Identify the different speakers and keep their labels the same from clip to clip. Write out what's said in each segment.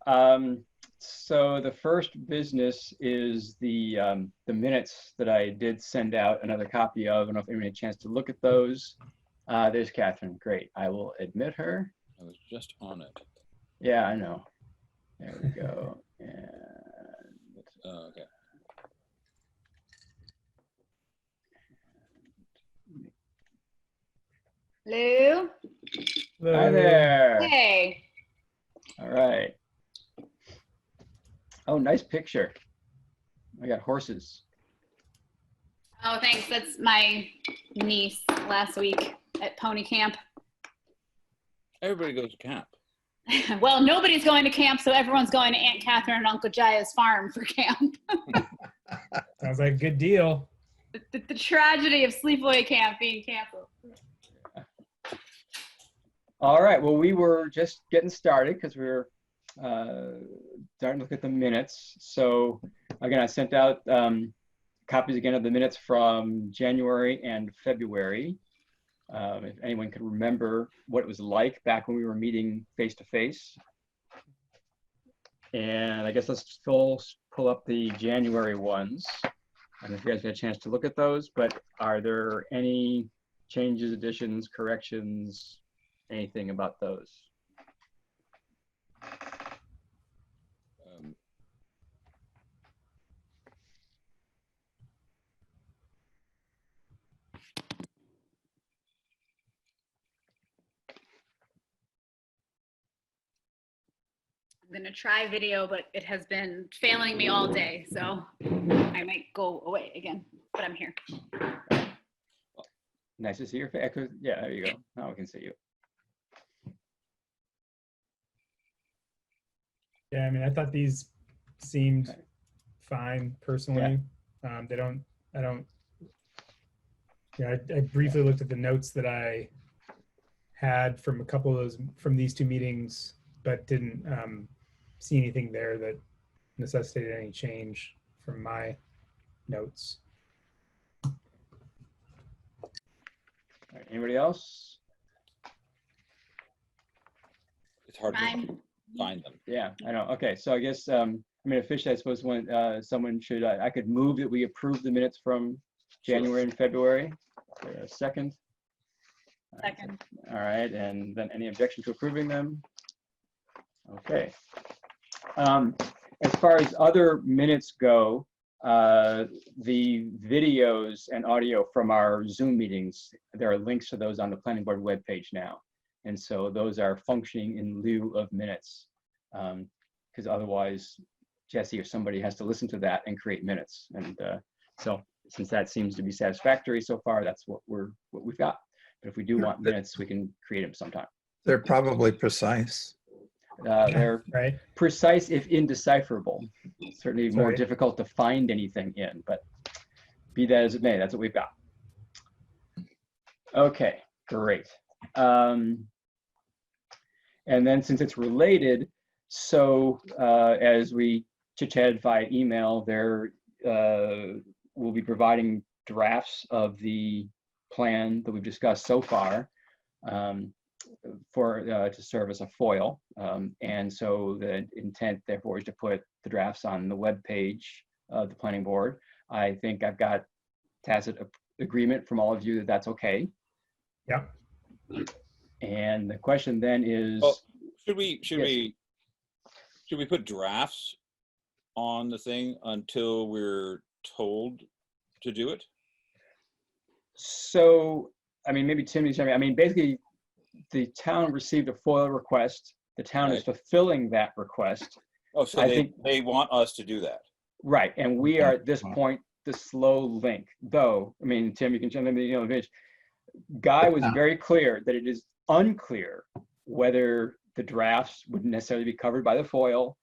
Speaker 1: So the first business is the minutes that I did send out another copy of. I don't know if anyone had a chance to look at those. There's Catherine. Great. I will admit her.
Speaker 2: I was just on it.
Speaker 1: Yeah, I know. There we go. And
Speaker 2: Okay.
Speaker 3: Hello?
Speaker 1: hi there.
Speaker 3: Hey.
Speaker 1: All right. Oh, nice picture. I got horses.
Speaker 3: Oh, thanks. That's my niece last week at pony camp.
Speaker 2: Everybody goes to camp.
Speaker 3: Well, nobody's going to camp, so everyone's going to Aunt Catherine and Uncle Jaya's farm for camp.
Speaker 4: Sounds like a good deal.
Speaker 3: The tragedy of sleepaway camp being canceled.
Speaker 1: All right. Well, we were just getting started because we were starting to look at the minutes. So again, I sent out copies again of the minutes from January and February. If anyone could remember what it was like back when we were meeting face to face. And I guess let's pull up the January ones. I don't know if you guys got a chance to look at those, but are there any changes, additions, corrections, anything about those?
Speaker 3: I'm going to try video, but it has been failing me all day, so I might go away again, but I'm here.
Speaker 1: Nice to see your face. Yeah, there you go. Now we can see you.
Speaker 4: Yeah, I mean, I thought these seemed fine personally. I briefly looked at the notes that I had from a couple of those, from these two meetings, but didn't see anything there that necessitated any change from my notes.
Speaker 1: All right, anybody else?
Speaker 2: It's hard to find them.
Speaker 1: Yeah, I know. Okay, so I guess I mean officially, I suppose when someone should, I could move that we approve the minutes from January and February. Second.
Speaker 3: Second.
Speaker 1: All right, and then any objection to approving them? Okay. As far as other minutes go, the videos and audio from our Zoom meetings, there are links to those on the planning board webpage now. And so those are functioning in lieu of minutes, because otherwise Jesse or somebody has to listen to that and create minutes. And so since that seems to be satisfactory so far, that's what we've got. But if we do want minutes, we can create them sometime.
Speaker 5: They're probably precise.
Speaker 1: They're
Speaker 4: Right.
Speaker 1: precise if indecipherable. Certainly more
Speaker 4: Sorry.
Speaker 1: difficult to find anything in, but be that as it may, that's what we've got. Okay, great. And then since it's related, so as we chit-chatted via email, there we'll be providing drafts of the plan that we've discussed so far to serve as a foil. And so the intent therefore is to put the drafts on the web page of the planning board. I think I've got tacit agreement from all of you that that's okay.
Speaker 4: Yeah.
Speaker 1: And the question then is,
Speaker 2: Well, should we
Speaker 1: Yes.
Speaker 2: put drafts on the thing until we're told to do it?
Speaker 1: so, I mean, maybe Tim, I mean, basically the town received a FOIL request. The town is fulfilling that request.
Speaker 2: Oh, so they want us to do that.
Speaker 1: Right, and we are at this point the slow link. Though, I mean, Tim, you can jump in. Guy was very clear that it is unclear whether the drafts would necessarily be covered by the FOIL.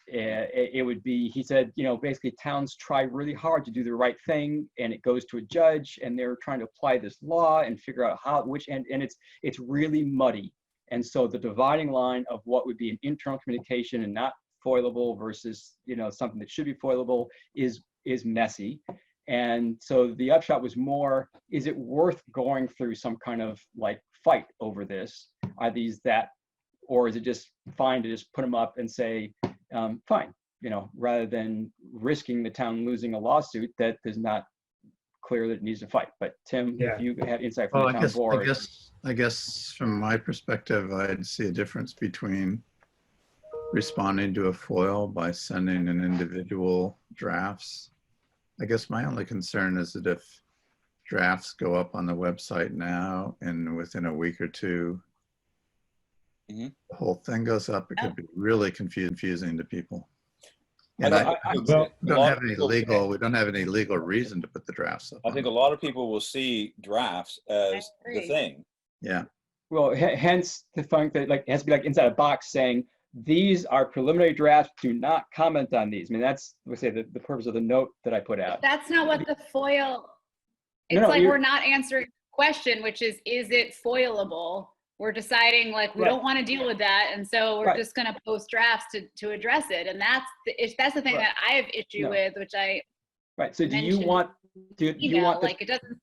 Speaker 1: It would be, he said, basically towns try really hard to do the right thing, and it goes to a judge, and they're trying to apply this law and figure out which end, and it's really muddy. And so the dividing line of what would be an internal communication and not foilable versus something that should be foilable is messy. And so the upshot was more, is it worth going through some kind of like fight over this? Are these that or is it just fine to just put them up and say, fine, rather than risking the town losing a lawsuit that is not clear that it needs to fight? But Tim,
Speaker 4: Yeah.
Speaker 1: if you had insight from
Speaker 5: Well,
Speaker 1: the town board.
Speaker 5: I guess from my perspective, I'd see a difference between responding to a FOIL by sending an individual drafts. I guess my only concern is that if drafts go up on the website now and within a week or two,
Speaker 2: Mhm.
Speaker 5: the whole thing goes up, it could be really confusing to people.
Speaker 2: I
Speaker 5: And
Speaker 2: don't-
Speaker 5: I
Speaker 2: I-
Speaker 4: Well,
Speaker 5: we don't
Speaker 2: lot
Speaker 5: have
Speaker 2: of
Speaker 5: any
Speaker 2: people-
Speaker 5: legal, we don't have any legal reason to put the drafts up.
Speaker 2: I
Speaker 5: on
Speaker 2: think
Speaker 5: it.
Speaker 2: a lot of people will see drafts as the
Speaker 3: agree.
Speaker 2: thing.
Speaker 5: Yeah,
Speaker 1: Well, hence the fact that it has to be like inside a box saying, these are preliminary drafts, do not comment on these. I mean, that's, we say, the purpose of the note that I put out.
Speaker 3: That's not what the FOIL,
Speaker 1: No,
Speaker 3: it's
Speaker 1: no,
Speaker 3: like
Speaker 1: you're-
Speaker 3: we're not answering the question, which is it foilable? We're deciding like we
Speaker 1: Right.
Speaker 3: don't want to deal with that, and so we're
Speaker 1: Right.
Speaker 3: just going to post drafts to address it. And that's the thing
Speaker 1: Right.
Speaker 3: that I have issue
Speaker 1: No.
Speaker 3: with, which I
Speaker 1: Right, so do you
Speaker 3: mentioned
Speaker 1: want, do you
Speaker 3: email,
Speaker 1: want,
Speaker 3: like it doesn't.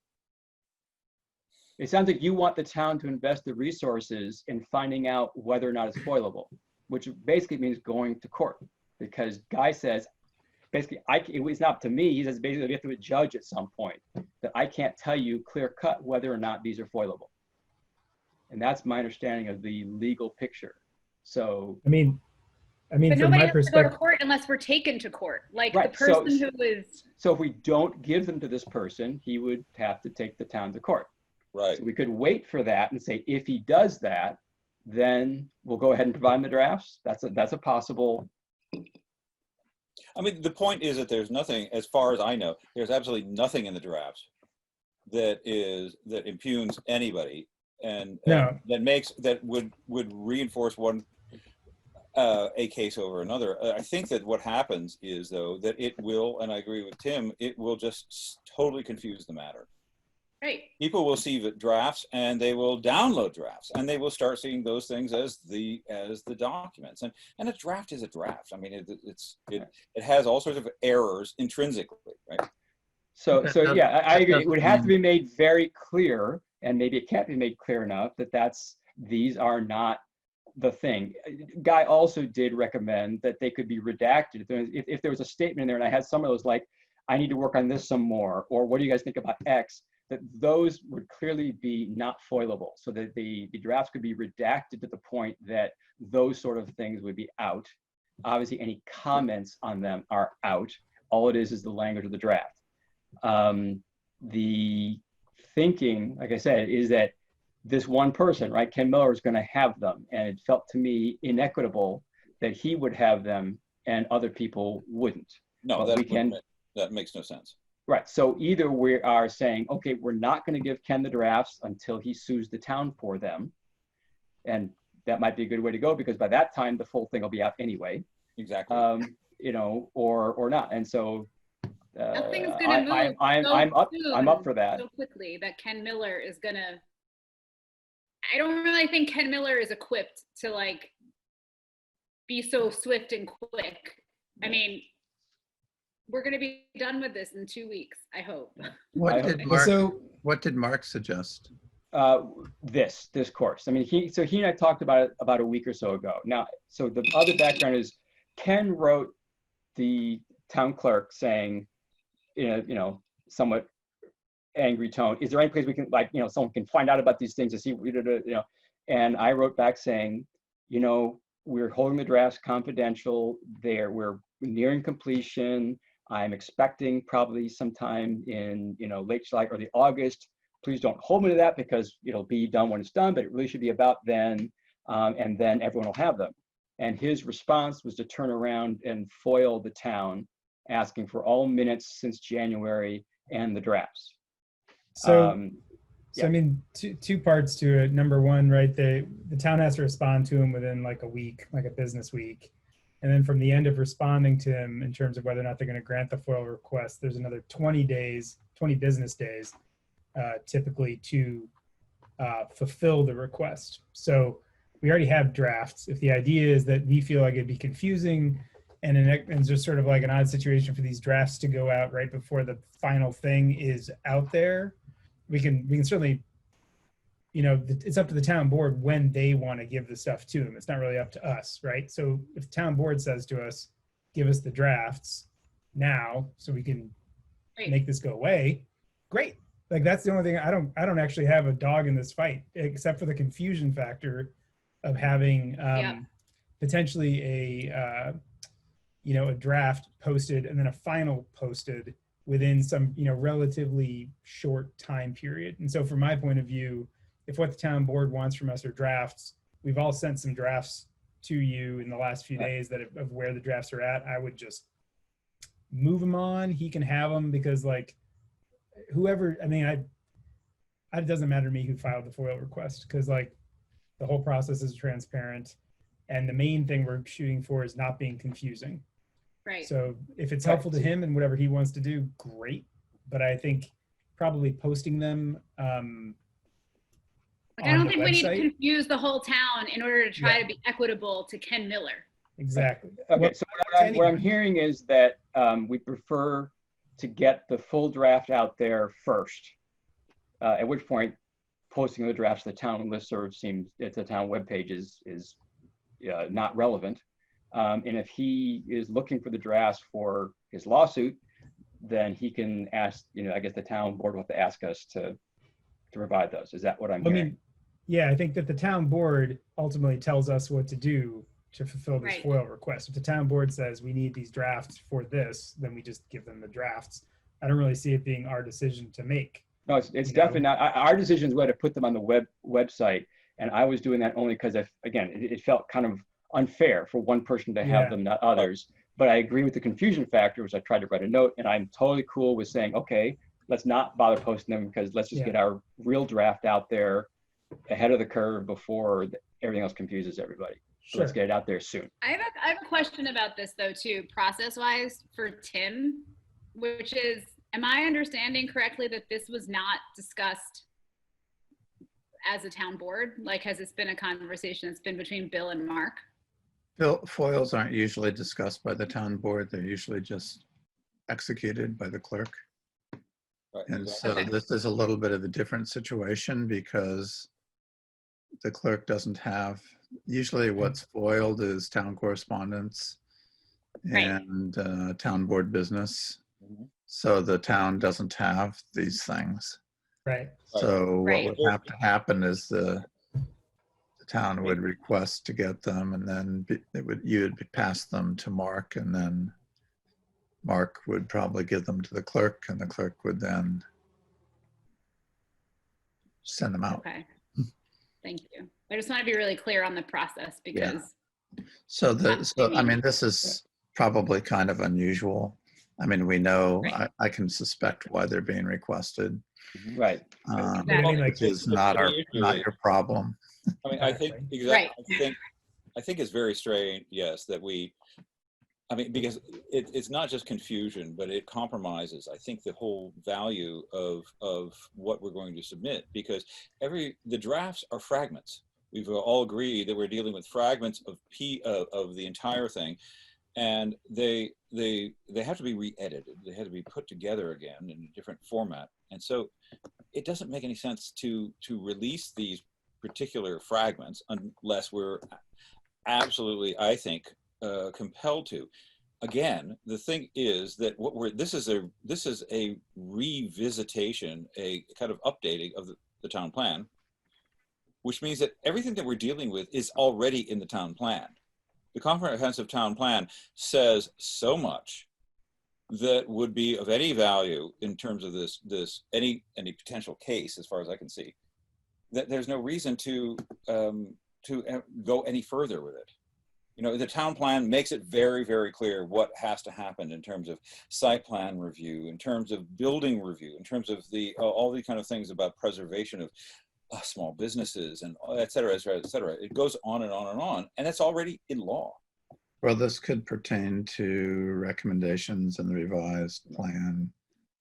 Speaker 1: it sounds like you want the town to invest the resources in finding out whether or not it's foilable, which basically means going to court. Because Guy says, basically, it's not up to me. He says basically we have to judge at some point that I can't tell you clear cut whether or not these are foilable. And that's my understanding of the legal picture. So,
Speaker 4: I mean,
Speaker 3: But
Speaker 4: from
Speaker 3: nobody
Speaker 4: my
Speaker 3: has to go to
Speaker 4: perspective,
Speaker 3: court unless we're taken to court. Like
Speaker 1: Right,
Speaker 3: the
Speaker 1: so-
Speaker 3: person who is,
Speaker 1: so if we don't give them to this person, he would have to take the town to court.
Speaker 2: Right.
Speaker 1: So we could wait for that and say, if he does that, then we'll go ahead and provide him the drafts. That's a possible.
Speaker 2: I mean, the point is that there's nothing, as far as I know, there's absolutely nothing in the drafts that impugns anybody and
Speaker 4: No.
Speaker 2: that would reinforce a case over another. I think that what happens is, though, that it will, and I agree with Tim, it will just totally confuse the matter.
Speaker 3: right.
Speaker 2: People will see the drafts and they will download drafts and they will start seeing those things as the documents. And a draft is a draft. I mean, it has all sorts of errors intrinsically, right?
Speaker 1: So
Speaker 5: That
Speaker 1: yeah, I agree. It
Speaker 5: doesn't
Speaker 1: would have to
Speaker 5: mean-
Speaker 1: be made very clear, and maybe it can't be made clear enough that these are not the thing. Guy also did recommend that they could be redacted. If there was a statement in there, and I had some of those like, I need to work on this some more, or what do you guys think about X? That those would clearly be not foilable, so that the drafts could be redacted to the point that those sort of things would be out. Obviously, any comments on them are out. All it is the language of the draft. The thinking, like I said, is that this one person, right, Ken Miller, is going to have them, and it felt to me inequitable that he would have them and other people wouldn't.
Speaker 2: No,
Speaker 1: But
Speaker 2: that makes no sense.
Speaker 1: Right. So either we are saying, okay, we're not going to give Ken the drafts until he sues the town for them. And that might be a good way to go, because by that time, the full thing will be out anyway,
Speaker 2: Exactly.
Speaker 1: or not. And so
Speaker 3: Nothing's gonna move
Speaker 1: I'm up for that.
Speaker 3: so quickly that Ken Miller is gonna. I don't really think Ken Miller is equipped to like be so swift and quick. I mean, we're gonna be done with this in 2 weeks, I hope.
Speaker 5: What did
Speaker 4: so
Speaker 5: Mark suggest?
Speaker 1: This course. I mean, he and I talked about it about a week or so ago. Now, so the other background is Ken wrote the town clerk saying, somewhat angry tone, is there any place we can, someone can find out about these things to see, and I wrote back saying, we're holding the drafts confidential. We're nearing completion. I'm expecting probably sometime in, late July, early August. Please don't hold me to that, because it'll be done when it's done, but it really should be about then, and then everyone will have them. And his response was to turn around and foil the town, asking for all minutes since January and the drafts.
Speaker 4: So
Speaker 1: yeah.
Speaker 4: I mean, two parts to it. Number one, right, the town has to respond to him within like a week, like a business week. And then from the end of responding to him in terms of whether or not they're going to grant the FOIL request, there's another 20 business days, typically to fulfill the request. So we already have drafts. If the idea is that we feel like it'd be confusing and it's just sort of like an odd situation for these drafts to go out right before the final thing is out there, we can certainly, you know, it's up to the town board when they want to give the stuff to them. It's not really up to us, right? So if the town board says to us, give us the drafts now so we can
Speaker 3: Right.
Speaker 4: make this go away, great. Like, that's the only thing. I don't actually have a dog in this fight, except for the confusion factor of having
Speaker 3: Yeah.
Speaker 4: potentially a you know, a draft posted and then a final posted within some, you know, relatively short time period. And so from my point of view, if what the town board wants from us are drafts, we've all sent some drafts to you in the last few days that of where the drafts are at. I would just move them on. He can have them, because like whoever, I mean, it doesn't matter to me who filed the FOIL request, because like the whole process is transparent. And the main thing we're shooting for is not being confusing.
Speaker 3: Right.
Speaker 4: So if it's helpful to him and whatever he wants to do, great. But I think probably posting them
Speaker 3: Like, I
Speaker 4: on
Speaker 3: don't
Speaker 4: the
Speaker 3: think we need to
Speaker 4: website.
Speaker 3: confuse the whole town in order to try to be equitable to Ken Miller.
Speaker 4: Exactly.
Speaker 1: Okay,
Speaker 4: Well,
Speaker 1: so what I'm hearing is that we prefer to get the full draft out there first, at which point posting the drafts to the town listserv seems, at the town webpage is not relevant. And if he is looking for the drafts for his lawsuit, then he can ask, you know, I guess the town board will have to ask us to provide those. Is that what I'm
Speaker 4: I
Speaker 1: hearing?
Speaker 4: mean, yeah, I think that the town board ultimately tells us what to do to fulfill this
Speaker 3: Right.
Speaker 4: FOIL request. If the town board says we need these drafts for this, then we just give them the drafts. I don't really see it being our decision to make.
Speaker 1: No, it's
Speaker 4: you know.
Speaker 1: definitely not. Our decision is whether to put them on the website. And I was doing that only because, again, it felt kind of unfair for one person to have
Speaker 4: Yeah.
Speaker 1: them, not others. But I agree with the confusion factor, which I tried to write a note, and I'm totally cool with saying, okay, let's not bother posting them, because let's just
Speaker 4: Yeah.
Speaker 1: get our real draft out there ahead of the curve before everything else confuses everybody. So
Speaker 4: Sure.
Speaker 1: let's get it out there soon.
Speaker 3: I have a question about this though too, process-wise for Tim, which is, am I understanding correctly that this was not discussed as a town board? Like, has this been a conversation that's been between Bill and Mark?
Speaker 5: FOILs aren't usually discussed by the town board. They're usually just executed by the clerk.
Speaker 2: Right,
Speaker 5: And
Speaker 2: exactly.
Speaker 5: so
Speaker 3: Okay.
Speaker 5: this is a little bit of a different situation, because the clerk doesn't have, usually what's foiled is town correspondence
Speaker 3: Right.
Speaker 5: and town board business.
Speaker 2: Mhm.
Speaker 5: So the town doesn't have these things.
Speaker 4: Right.
Speaker 5: So what
Speaker 3: Right.
Speaker 5: would have to happen is the town would request to get them, and then you would pass them to Mark, and then Mark would probably give them to the clerk, and the clerk would then send them out.
Speaker 3: Okay. Thank you. I just want to be really clear on the process because
Speaker 5: So I mean,
Speaker 3: mean-
Speaker 5: this is probably kind of unusual. I mean, we know,
Speaker 3: Right.
Speaker 5: I can suspect why they're being requested,
Speaker 1: Right.
Speaker 3: Exactly.
Speaker 4: I mean, like,
Speaker 5: which is not
Speaker 2: Usually-
Speaker 5: your problem.
Speaker 2: I mean, I think
Speaker 4: Exactly.
Speaker 2: exactly.
Speaker 3: Right.
Speaker 2: I think it's very strange. Yes, that we. I mean, because it's not just confusion, but it compromises, I think, the whole value of what we're going to submit, because the drafts are fragments. We've all agreed that we're dealing with fragments of the entire thing, and they have to be re-edited. They have to be put together again in a different format, and so it doesn't make any sense to release these particular fragments unless we're absolutely, I think, compelled to. Again, the thing is that this is a revisitation, a kind of updating of the town plan, which means that everything that we're dealing with is already in the town plan. The comprehensive town plan says so much that would be of any value in terms of any potential case, as far as I can see, that there's no reason to go any further with it. You know, the town plan makes it very, very clear what has to happen in terms of site plan review, in terms of building review, in terms of all the kind of things about preservation of small businesses and et cetera, et cetera, et cetera. It goes on and on and on, and it's already in law.
Speaker 5: Well, this could pertain to recommendations in the revised plan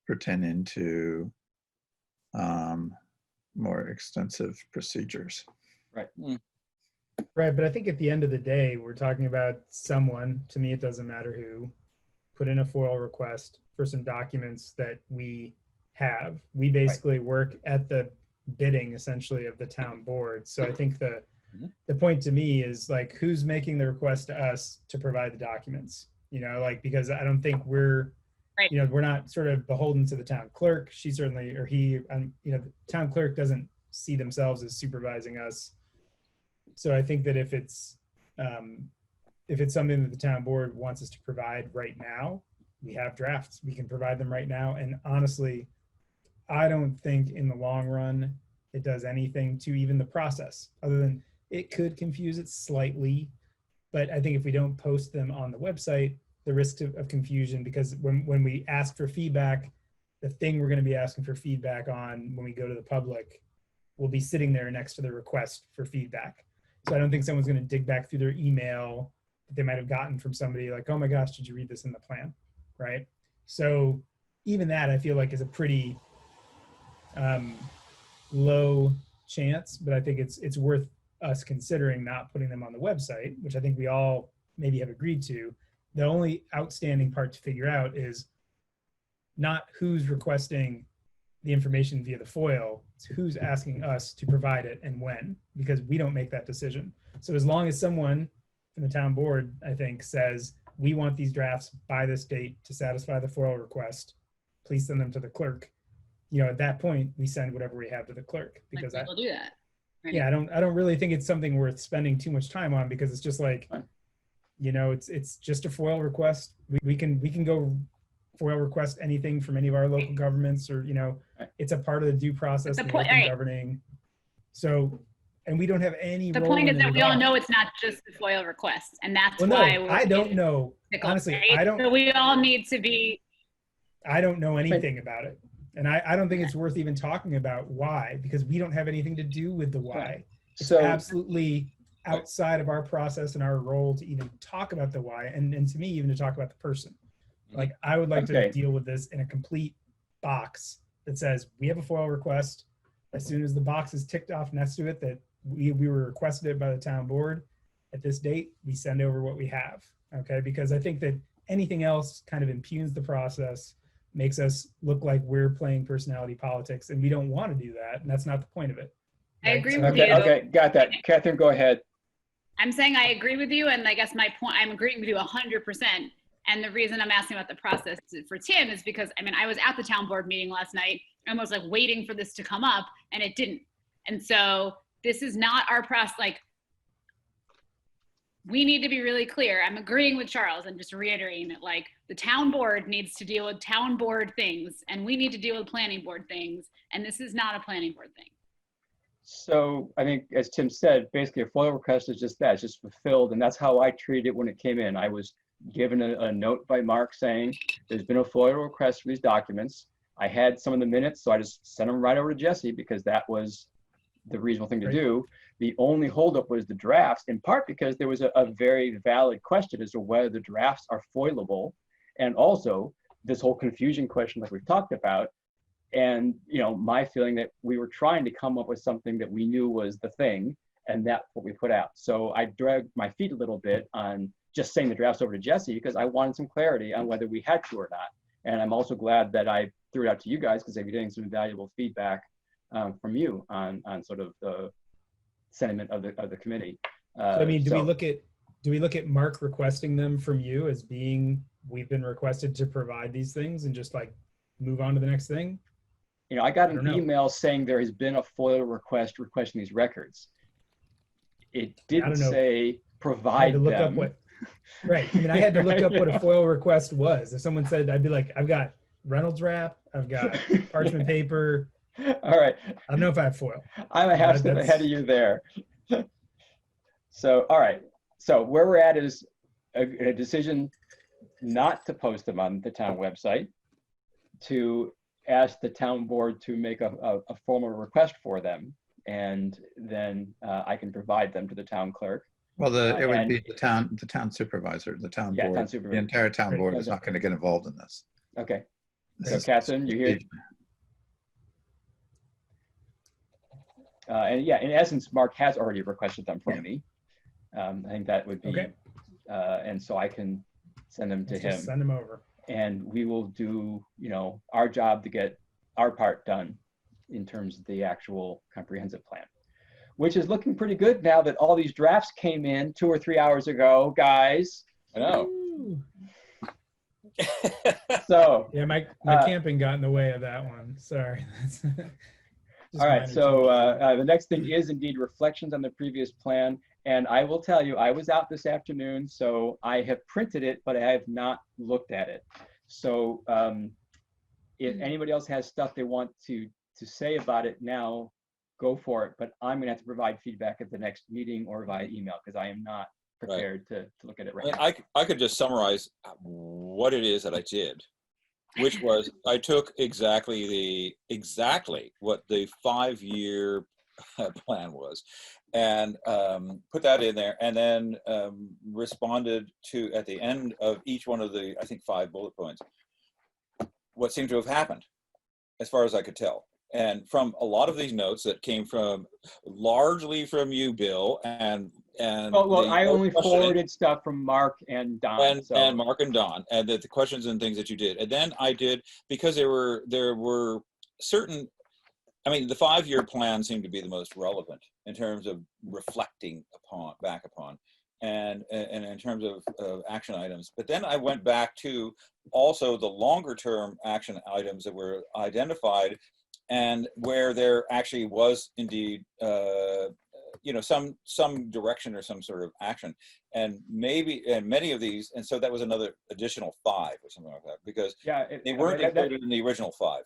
Speaker 5: pertaining to more extensive procedures.
Speaker 4: Right, but I think at the end of the day, we're talking about someone, to me it doesn't matter who, put in a FOIL request for some documents that we have. We basically work at the bidding essentially of the town board. So I think
Speaker 2: Mhm.
Speaker 4: the point to me is like, who's making the request to us to provide the documents? Like, because I don't think we're,
Speaker 3: Right.
Speaker 4: we're not sort of beholden to the town clerk. She certainly, or he, the town clerk doesn't see themselves as supervising us. So I think that if it's something that the town board wants us to provide right now, we have drafts. We can provide them right now. And honestly, I don't think in the long run it does anything to even the process, other than it could confuse it slightly. But I think if we don't post them on the website, the risk of confusion, because when we ask for feedback, the thing we're going to be asking for feedback on when we go to the public will be sitting there next to the request for feedback. So I don't think someone's going to dig back through their email that they might have gotten from somebody like, oh my gosh, did you read this in the plan? Right? So even that I feel like is a pretty low chance, but I think it's worth us considering not putting them on the website, which I think we all maybe have agreed to. The only outstanding part to figure out is not who's requesting the information via the FOIL, it's who's asking us to provide it and when, because we don't make that decision. So as long as someone from the town board, I think, says, we want these drafts by this date to satisfy the FOIL request, please send them to the clerk. At that point, we send whatever we have to the clerk, because
Speaker 3: Like, we'll do that. Right?
Speaker 4: yeah, I don't really think it's something worth spending too much time on, because it's just like,
Speaker 1: Fine.
Speaker 4: it's just a FOIL request. We can go FOIL request anything from any of our local governments, or
Speaker 1: Right.
Speaker 4: it's a part of the due process,
Speaker 3: The
Speaker 4: the
Speaker 3: point-
Speaker 4: open
Speaker 3: right.
Speaker 4: governing. So, and we don't have any.
Speaker 3: The
Speaker 4: role
Speaker 3: point
Speaker 4: in
Speaker 3: is
Speaker 4: it
Speaker 3: that
Speaker 4: at
Speaker 3: we all
Speaker 4: all.
Speaker 3: know it's not just the FOIL request, and that's
Speaker 4: Well,
Speaker 3: why
Speaker 4: no, I don't know.
Speaker 3: tickled,
Speaker 4: Honestly,
Speaker 3: right?
Speaker 4: I don't.
Speaker 3: So we all need to be.
Speaker 4: I don't know anything about it. And I don't think it's worth even talking about why, because we don't have anything to do with the why.
Speaker 1: Right.
Speaker 4: It's
Speaker 1: So-
Speaker 4: absolutely outside of our process and our role to even talk about the why, and to me, even to talk about the person. Like, I would like
Speaker 1: Okay.
Speaker 4: to deal with this in a complete box that says, we have a FOIL request. As soon as the box is ticked off next to it that we were requested it by the town board at this date, we send over what we have, okay? Because I think that anything else kind of impugns the process, makes us look like we're playing personality politics, and we don't want to do that, and that's not the point of it.
Speaker 3: I
Speaker 4: right?
Speaker 3: agree
Speaker 4: So-
Speaker 3: with
Speaker 1: Okay,
Speaker 3: you.
Speaker 1: okay, got that. Catherine, go ahead.
Speaker 3: I'm saying I agree with you, and I guess my point, I'm agreeing with you 100%. And the reason I'm asking about the process for Tim is because, I was at the town board meeting last night and was like waiting for this to come up, and it didn't. And so this is not our process. Like, we need to be really clear. I'm agreeing with Charles and just reiterating that, like, the town board needs to deal with town board things, and we need to deal with planning board things. And this is not a planning board thing.
Speaker 1: So I think, as Tim said, basically a FOIL request is just that, it's just fulfilled, and that's how I treated it when it came in. I was given a note by Mark saying, there's been a FOIL request for these documents. I had some of the minutes, so I just sent them right over to Jesse because that was the reasonable thing to
Speaker 4: Right.
Speaker 1: do. The only holdup was the drafts, in part because there was a very valid question as to whether the drafts are foilable, and also this whole confusion question like we've talked about. And my feeling that we were trying to come up with something that we knew was the thing, and that's what we put out. So I dragged my feet a little bit on just saying the drafts over to Jesse because I wanted some clarity on whether we had to or not. And I'm also glad that I threw it out to you guys because I've been getting some valuable feedback from you on sort of the sentiment of the committee.
Speaker 4: So, I mean, do we look at Mark requesting them from you as being, we've been requested to provide these things, and just like move on to the next thing?
Speaker 1: I got
Speaker 4: I don't
Speaker 1: an
Speaker 4: know.
Speaker 1: email saying there has been a FOIL request requesting these records. It didn't
Speaker 4: don't know.
Speaker 1: say
Speaker 4: I had
Speaker 1: provide
Speaker 4: to look up
Speaker 1: them.
Speaker 4: what, right. I mean, I had to look up what a FOIL request was. If someone said, I'd be like, I've got Reynolds wrap, I've got parchment paper.
Speaker 1: All right,
Speaker 4: I don't know if I have FOIL.
Speaker 1: I'm a half step
Speaker 4: that's-
Speaker 1: ahead of you there. So, all right. So where we're at is a decision not to post them on the town website, to ask the town board to make a formal request for them, and then I can provide them to the town clerk.
Speaker 5: Well, it would
Speaker 1: and-
Speaker 5: be the town supervisor, the town
Speaker 1: Yeah, town
Speaker 5: board. The
Speaker 1: supervisor.
Speaker 5: entire town
Speaker 4: Right.
Speaker 5: board is not going to get involved in this.
Speaker 1: Okay.
Speaker 5: This
Speaker 1: So
Speaker 5: is-
Speaker 1: Catherine, you hear? And yeah, in essence, Mark has already requested them from me. I think that would be,
Speaker 4: Okay.
Speaker 1: and so I can send them to
Speaker 4: Let's
Speaker 1: him,
Speaker 4: just send them over.
Speaker 1: and we will do, our job to get our part done. in terms of the actual comprehensive plan, which is looking pretty good now that all these drafts came in 2 or 3 hours ago, guys.
Speaker 2: I know.
Speaker 4: Woo.
Speaker 1: So,
Speaker 4: Yeah, my camping got in the way of that one. Sorry. Just
Speaker 1: all right,
Speaker 4: minor
Speaker 1: so
Speaker 4: changes.
Speaker 1: the next thing is indeed reflections on the previous plan. And I will tell you, I was out this afternoon, so I have printed it, but I have not looked at it. So if anybody else has stuff they want to say about it now, go for it. But I'm gonna have to provide feedback at the next meeting or via email because I am not prepared to look at it right now.
Speaker 2: I could just summarize what it is that I did, which was I took exactly what the 5-year plan was, and put that in there, and then responded to, at the end of each one of the, I think, 5 bullet points, what seemed to have happened, as far as I could tell. And from a lot of these notes that came largely from you, Bill, and
Speaker 1: Well, I only forwarded stuff from Mark and Don.
Speaker 2: and Mark and Don, and the questions and things that you did. And then I did, because there were certain, I mean, the 5-year plan seemed to be the most relevant in terms of reflecting back upon, and in terms of action items. But then I went back to also the longer term action items that were identified, and where there actually was indeed some direction or some sort of action, and many of these, and so that was another additional 5 or something like that, because they weren't included in the original 5.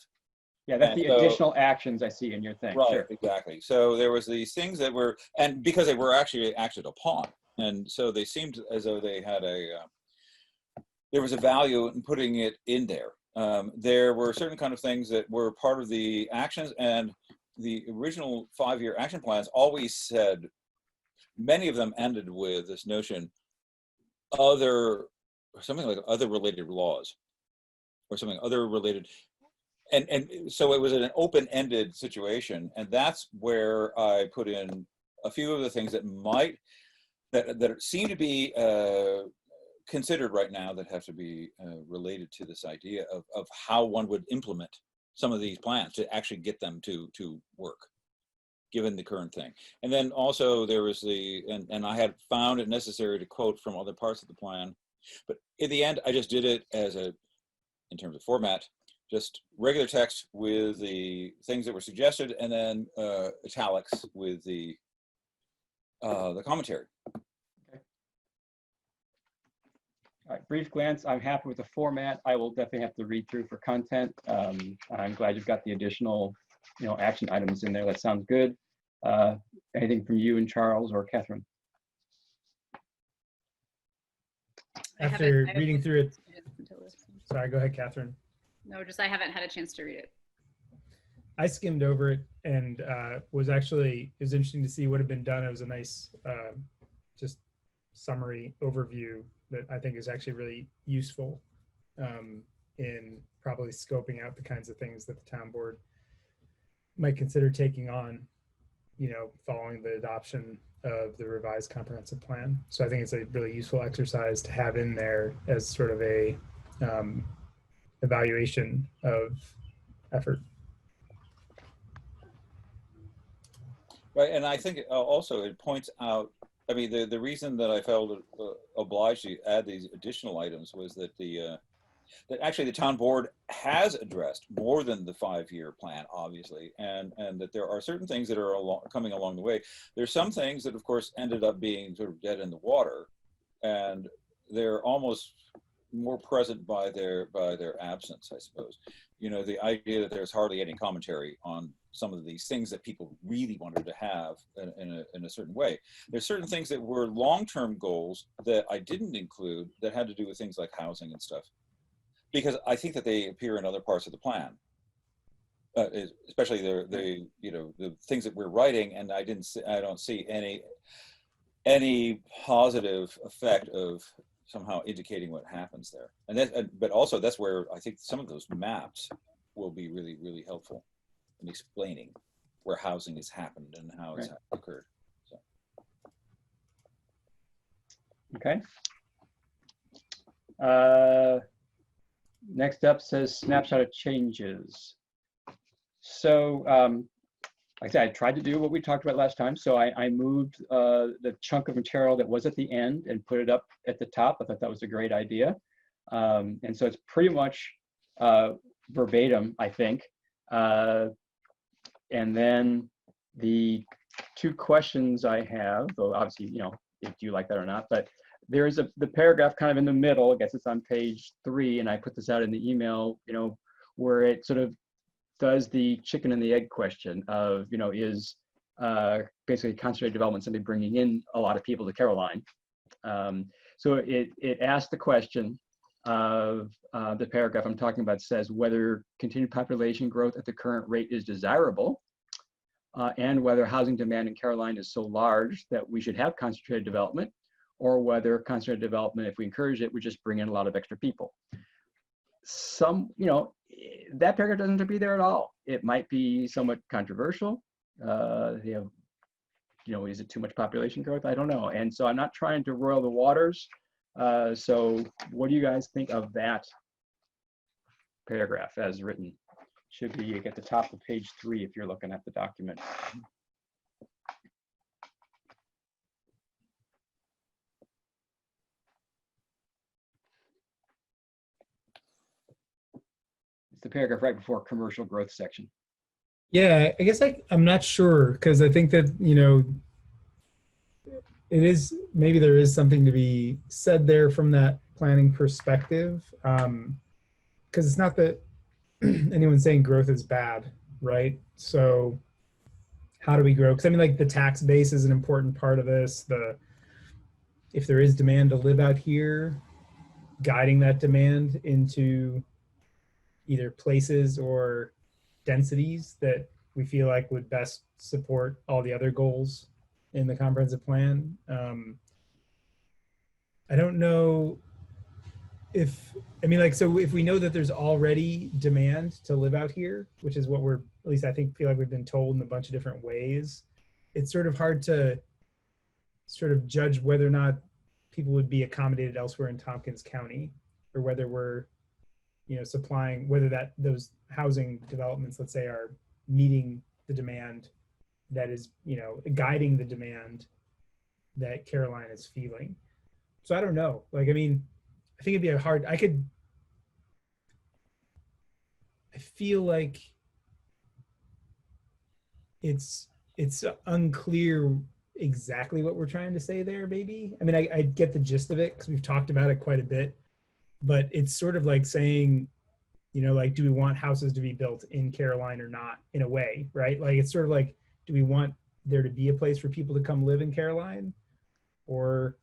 Speaker 1: Yeah, that's the additional actions I see in your thing.
Speaker 2: Right,
Speaker 1: Sure.
Speaker 2: exactly. So there was these things that were, and because they were actually acted upon, and so they seemed as though they had there was a value in putting it in there. There were certain kind of things that were part of the actions, and the original 5-year action plans always said, many of them ended with this notion, something like other related laws, or something other related, and so it was an open-ended situation, and that's where I put in a few of the things that that seem to be considered right now, that have to be related to this idea of how one would implement some of these plans to actually get them to work, given the current thing. And then also there was and I had found it necessary to quote from other parts of the plan, but in the end I just did it in terms of format, just regular text with the things that were suggested, and then italics with the commentary.
Speaker 1: All right, brief glance. I'm happy with the format. I will definitely have to read through for content. I'm glad you've got the additional, action items in there. That sounds good. Anything from you and Charles or Catherine?
Speaker 4: After reading through it, sorry, go ahead, Catherine.
Speaker 3: No, just I haven't had a chance to read it.
Speaker 4: I skimmed over it, and it was interesting to see what had been done. It was a nice just summary overview that I think is actually really useful in probably scoping out the kinds of things that the town board might consider taking on, following the adoption of the revised comprehensive plan. So I think it's a really useful exercise to have in there as sort of a evaluation of effort.
Speaker 2: Right, and I think also it points out, I mean, the reason that I felt obliged to add these additional items was that that actually the town board has addressed more than the 5-year plan, obviously, and that there are certain things that are coming along the way. There's some things that, of course, ended up being sort of dead in the water, and they're almost more present by their absence, I suppose. The idea that there's hardly any commentary on some of these things that people really wanted to have in a certain way. There's certain things that were long-term goals that I didn't include that had to do with things like housing and stuff, because I think that they appear in other parts of the plan, especially the things that we're writing, and I don't see any positive effect of somehow indicating what happens there. But also that's where I think some of those maps will be really, really helpful in explaining where housing has happened and how it's occurred. So.
Speaker 1: Okay. Next up says snapshot of changes. So, like I said, I tried to do what we talked about last time. So I moved the chunk of material that was at the end and put it up at the top. I thought that was a great idea. And so it's pretty much verbatim, I think. And then the two questions I have, though obviously, you know, if you like that or not, but there is the paragraph kind of in the middle, I guess it's on page 3, and I put this out in the email, you know, where it sort of does the chicken and the egg question of, you know, is basically concentrated development simply bringing in a lot of people to Caroline? So it asked the question of the paragraph I'm talking about says whether continued population growth at the current rate is desirable, and whether housing demand in Caroline is so large that we should have concentrated development, or whether concentrated development, if we encourage it, would just bring in a lot of extra people. You know, that paragraph doesn't have to be there at all. It might be somewhat controversial. You have, you know, is it too much population growth? I don't know. And so I'm not trying to roil the waters. So what do you guys think of that paragraph as written? Should be at the top of page 3 if you're looking at the document. It's the paragraph right before commercial growth section.
Speaker 4: Yeah, I guess I'm not sure, because I think that, you know, it is, maybe there is something to be said there from that planning perspective. Because it's not that anyone's saying growth is bad, right? So how do we grow? Because I mean, like, the tax base is an important part of this. If there is demand to live out here, guiding that demand into either places or densities that we feel like would best support all the other goals in the comprehensive plan. I don't know if, I mean, like, so if we know that there's already demand to live out here, which is what we're, at least I think, feel like we've been told in a bunch of different ways, it's sort of hard to sort of judge whether or not people would be accommodated elsewhere in Tompkins County, or whether we're, you know, supplying, whether those housing developments, let's say, are meeting the demand that is, you know, guiding the demand that Caroline is feeling. So I don't know. Like, I mean, I think it'd be a hard, I feel like it's unclear exactly what we're trying to say there, maybe. I mean, I get the gist of it because we've talked about it quite a bit, but it's sort of like saying, you know, like, do we want houses to be built in Caroline or not, in a way, right? Like, it's sort of like, do we want there to be a place for people to come live in Caroline? Or,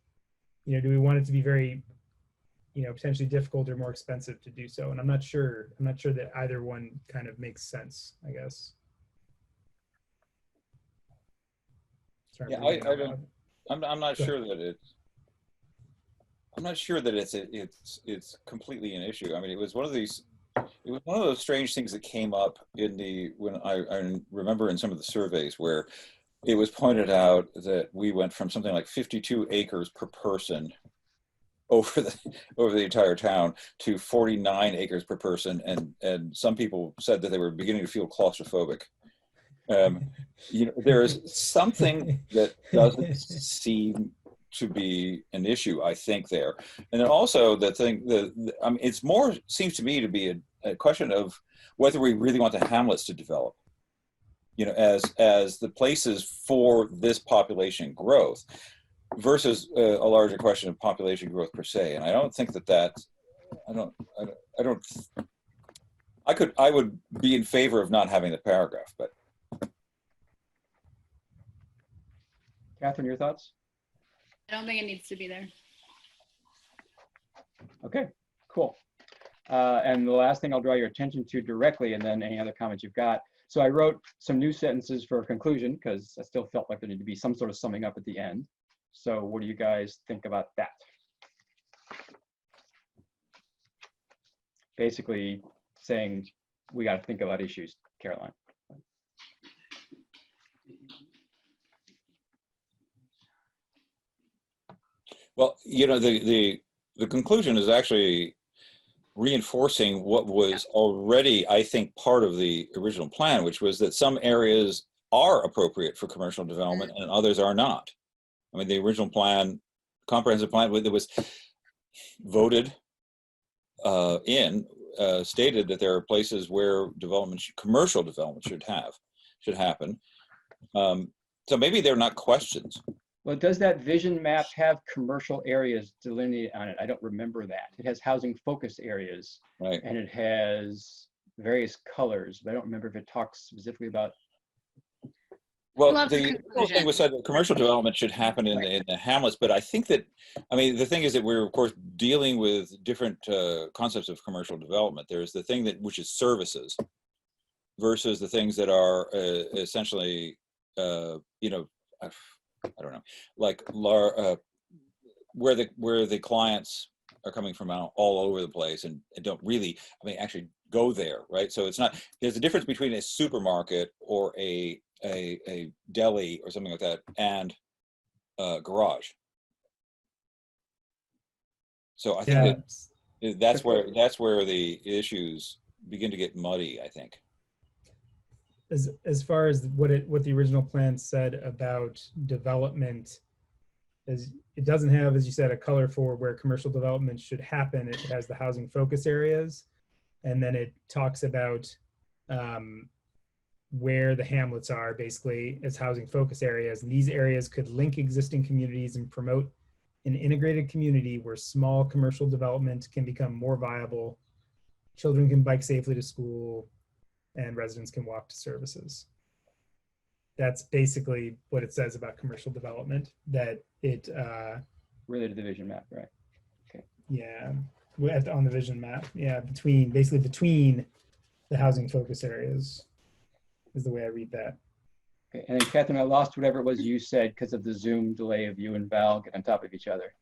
Speaker 4: you know, do we want it to be very, you know, potentially difficult or more expensive to do so? And I'm not sure that either one kind of makes sense, I guess. Sorry,
Speaker 2: Yeah, I'm not sure that it's completely an issue. I mean, it was one of those strange things that came up when I remember in some of the surveys where it was pointed out that we went from something like 52 acres per person over the entire town to 49 acres per person, and some people said that they were beginning to feel claustrophobic. You know, there is something that doesn't seem to be an issue, I think, there. And then also the thing that, I mean, it's more, seems to me to be a question of whether we really want the hamlets to develop, you know, as the places for this population growth, versus a larger question of population growth per se. And I don't think I would be in favor of not having the paragraph, but.
Speaker 1: Catherine, your thoughts?
Speaker 3: I don't think it needs to be there.
Speaker 1: Okay, cool. And the last thing I'll draw your attention to directly, and then any other comments you've got. So I wrote some new sentences for conclusion because I still felt like there needed to be some sort of summing up at the end. So what do you guys think about that? Basically saying we got to think about issues, Caroline.
Speaker 2: Well, you know, the conclusion is actually reinforcing what was already, I think, part of the original plan, which was that some areas are appropriate for commercial development and others are not. I mean, the original plan, comprehensive plan that was voted stated that there are places where commercial development should happen. So maybe they're not questions.
Speaker 1: Well, does that vision map have commercial areas delineated on it? I don't remember that. It has housing focus areas
Speaker 2: Right.
Speaker 1: and it has various colors, but I don't remember if it talks specifically about.
Speaker 2: Well,
Speaker 3: Love the
Speaker 2: the whole
Speaker 3: conclusion.
Speaker 2: thing was said that commercial development should happen in the hamlets, but I think that, I mean, the thing is that we're of course dealing with different concepts of commercial development. There's the thing which is services versus the things that are essentially, you know, I don't know, like where the clients are coming from all over the place and don't really, I mean, actually go there, right? So it's not, there's a difference between a supermarket or a deli or something like that and garage. So I think that's where the issues begin to get muddy, I think.
Speaker 4: As far as what the original plan said about development, as it doesn't have, as you said, a color for where commercial development should happen. It has the housing focus areas, and then it talks about where the hamlets are basically as housing focus areas. And these areas could link existing communities and promote an integrated community where small commercial development can become more viable. Children can bike safely to school, and residents can walk to services. That's basically what it says about commercial development, that it,
Speaker 1: Related to the vision map, right?
Speaker 4: yeah, on the vision map, yeah, basically between the housing focus areas is the way I read that.
Speaker 1: Okay, and then Catherine, I lost whatever it was you said because of the Zoom delay of you and Val getting on top of each other.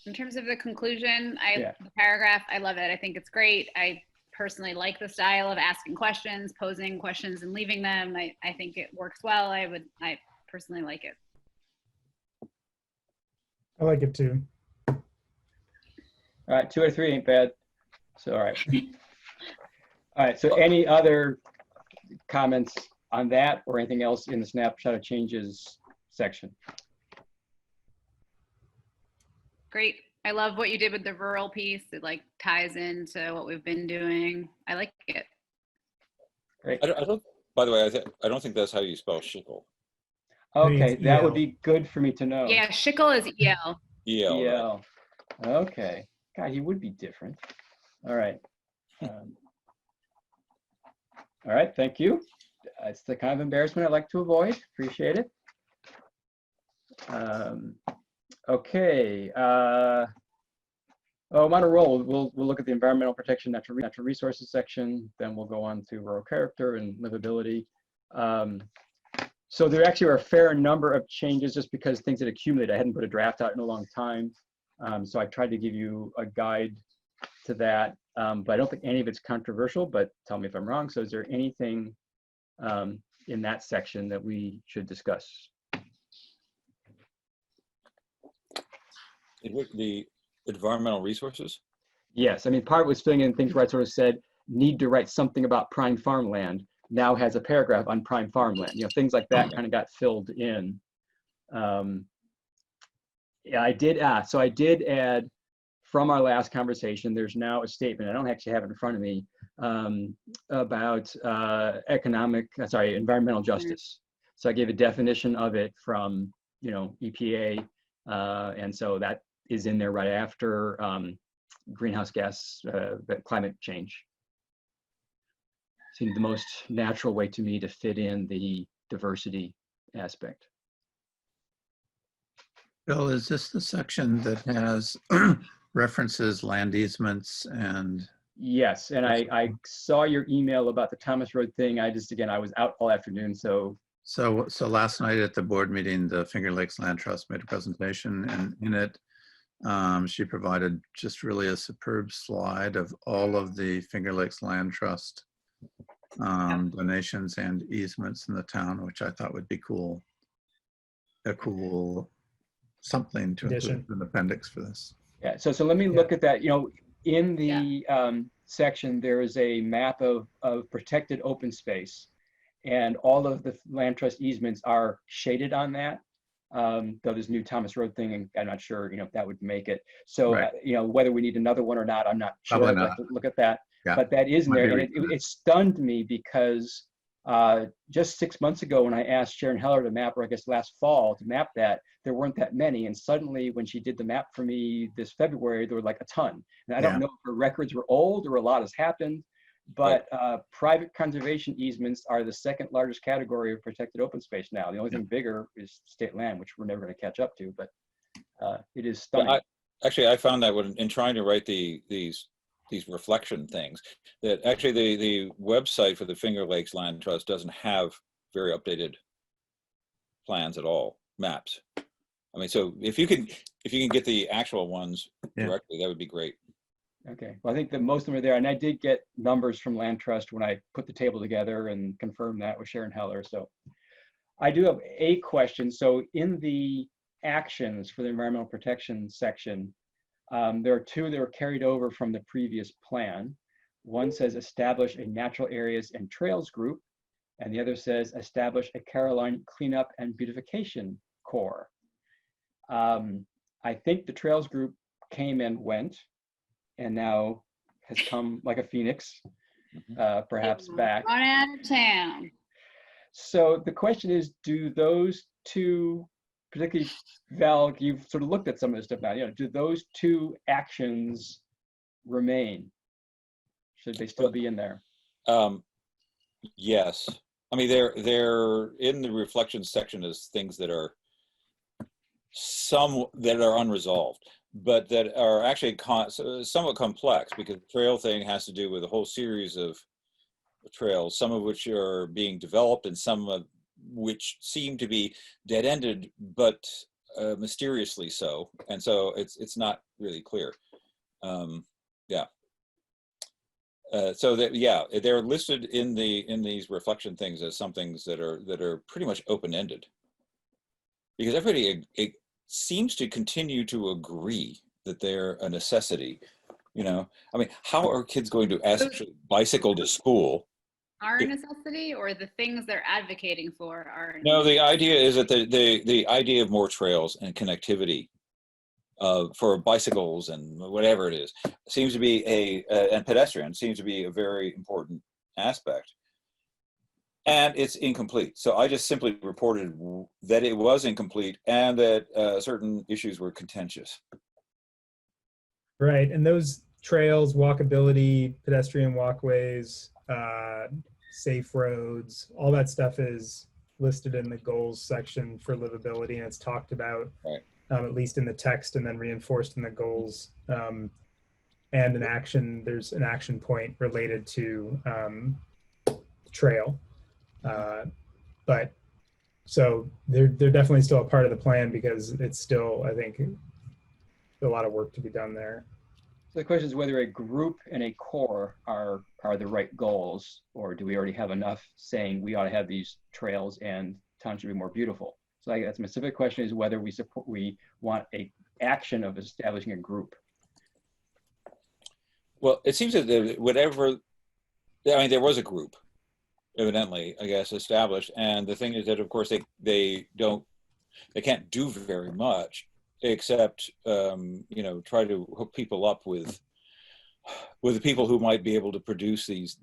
Speaker 3: In terms of the conclusion,
Speaker 1: Yeah.
Speaker 3: the paragraph, I love it. I think it's great. I personally like the style of asking questions, posing questions and leaving them. I think it works well. I personally like it.
Speaker 4: I like it too.
Speaker 1: All right, 2 out of 3 ain't bad. So, all right. All right, so any other comments on that or anything else in the snapshot of changes section?
Speaker 3: Great. I love what you did with the rural piece. It like ties into what we've been doing. I like it.
Speaker 1: Great.
Speaker 2: I don't, by the way, I don't think that's how you spell shickle.
Speaker 1: Okay,
Speaker 4: It's
Speaker 1: that would
Speaker 4: EL.
Speaker 1: be good for me to know.
Speaker 3: Yeah, Schickle is EL.
Speaker 2: EL. Right?
Speaker 1: EL. Okay. God, he would be different. All right. All right, thank you. It's the kind of embarrassment I like to avoid. Appreciate it. Okay. I'm on a roll. We'll look at the environmental protection, natural resources section. Then we'll go on to rural character and livability. So there actually are a fair number of changes just because things had accumulated. I hadn't put a draft out in a long time. So I tried to give you a guide to that, but I don't think any of it's controversial, but tell me if I'm wrong. So is there anything in that section that we should discuss?
Speaker 2: The environmental resources?
Speaker 1: Yes, I mean, part was filling in things where I sort of said, need to write something about prime farmland, now has a paragraph on prime farmland. You know, things like that kind of got filled in. Yeah, I did ask. So I did add from our last conversation, there's now a statement, I don't actually have it in front of me, about environmental justice. So I gave a definition of it from, you know, EPA. And so that is in there right after greenhouse gas, climate change. Seemed the most natural way to me to fit in the diversity aspect.
Speaker 5: Bill, is this the section that has references land easements and?
Speaker 1: Yes, and I saw your email about the Thomas Road thing. I was out all afternoon, so.
Speaker 5: So last night at the board meeting, the Finger Lakes Land Trust made a presentation, and in it, she provided just really a superb slide of all of the Finger Lakes Land Trust donations and easements in the town, which I thought would be cool. A cool something to include
Speaker 4: Addition.
Speaker 5: an appendix for this.
Speaker 1: Yeah, so let me look at that. You know, in the section, there is a map of protected open space, and all of the land trust easements are shaded on that. Though this new Thomas Road thing, and I'm not sure, if that would make it. So,
Speaker 5: Right.
Speaker 1: Whether we need another one or not, I'm not sure.
Speaker 5: Probably
Speaker 1: I'd like
Speaker 5: not.
Speaker 1: to look at that.
Speaker 5: Yeah.
Speaker 1: But that is in
Speaker 5: Might
Speaker 1: there,
Speaker 5: be
Speaker 1: and
Speaker 5: reasonable.
Speaker 1: it stunned me because just 6 months ago, when I asked Sharon Heller to map, or I guess last fall to map that, there weren't that many. And suddenly, when she did the map for me this February, there were like a ton. And I
Speaker 5: Yeah.
Speaker 1: don't know if her records were old or a lot has happened. But private conservation easements are the second largest category of protected open space now. The only thing bigger is state land, which we're never going to catch up to. But it is stunning.
Speaker 2: I found that in trying to write these reflection things, that actually the website for the Finger Lakes Land Trust doesn't have very updated plans at all, maps. I mean, so if you can get the actual ones
Speaker 5: Yeah.
Speaker 2: directly, that would be great.
Speaker 1: Okay, well, I think that most of them are there, and I did get numbers from Land Trust when I put the table together and confirmed that with Sharon Heller. So I do have a question. So in the actions for the environmental protection section, there are two that were carried over from the previous plan. One says establish a natural areas and trails group, and the other says establish a Caroline cleanup and beautification corps. I think the trails group came and went, and now has come like a phoenix, perhaps back.
Speaker 3: Run out of town.
Speaker 1: So the question is, do those two, particularly Val, you've sort of looked at some of this stuff now, do those two actions remain? Should they still be in there?
Speaker 2: Yes, I mean they're in the reflection section as things that are unresolved, but that are actually somewhat complex, because the trail thing has to do with a whole series of trails, some of which are being developed and some of which seem to be dead-ended, but mysteriously so. And so it's not really clear. So that they're listed in these reflection things as some things that are pretty much open-ended, because everybody it seems to continue to agree that they're a necessity. I mean, how are kids going to actually bicycle to school?
Speaker 3: Are a necessity, or the things they're advocating for are?
Speaker 2: No, the idea is that the idea of more trails and connectivity for bicycles and whatever it is seems to be and pedestrians seems to be a very important aspect. And it's incomplete. So I just simply reported that it was incomplete and that certain issues were contentious.
Speaker 4: Right, and those trails, walkability, pedestrian walkways, safe roads, all that stuff is listed in the goals section for livability, and it's talked about,
Speaker 2: Right.
Speaker 4: At least in the text, and then reinforced in the goals. And there's an action point related to trail. But so they're definitely still a part of the plan, because it's still, I think, a lot of work to be done there.
Speaker 1: So the question is whether a group and a core are the right goals, or do we already have enough saying we ought to have these trails and town should be more beautiful? So I guess my specific question is whether we want a action of establishing a group.
Speaker 2: Well, it seems that there was a group, evidently, I guess, established. And the thing is that, of course, they can't do very much except, try to hook people up with the people who might be able to produce these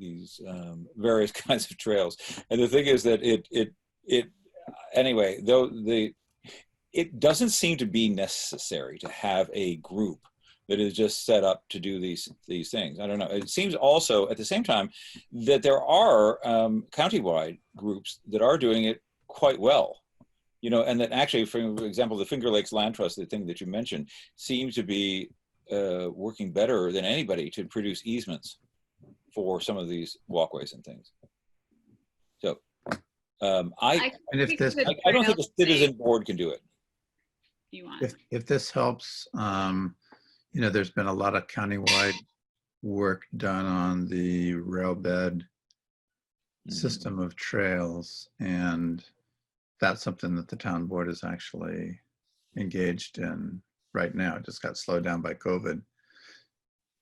Speaker 2: various kinds of trails. And the thing is that anyway, though it doesn't seem to be necessary to have a group that is just set up to do these things. I don't know. It seems also at the same time that there are countywide groups that are doing it quite well, and that actually, for example, the Finger Lakes Land Trust, the thing that you mentioned, seems to be working better than anybody to produce easements for some of these walkways and things. So I don't think a citizen board can do it.
Speaker 3: You want?
Speaker 5: If this helps, there's been a lot of countywide work done on the rail bed system of trails, and that's something that the town board is actually engaged in right now. It just got slowed down by COVID.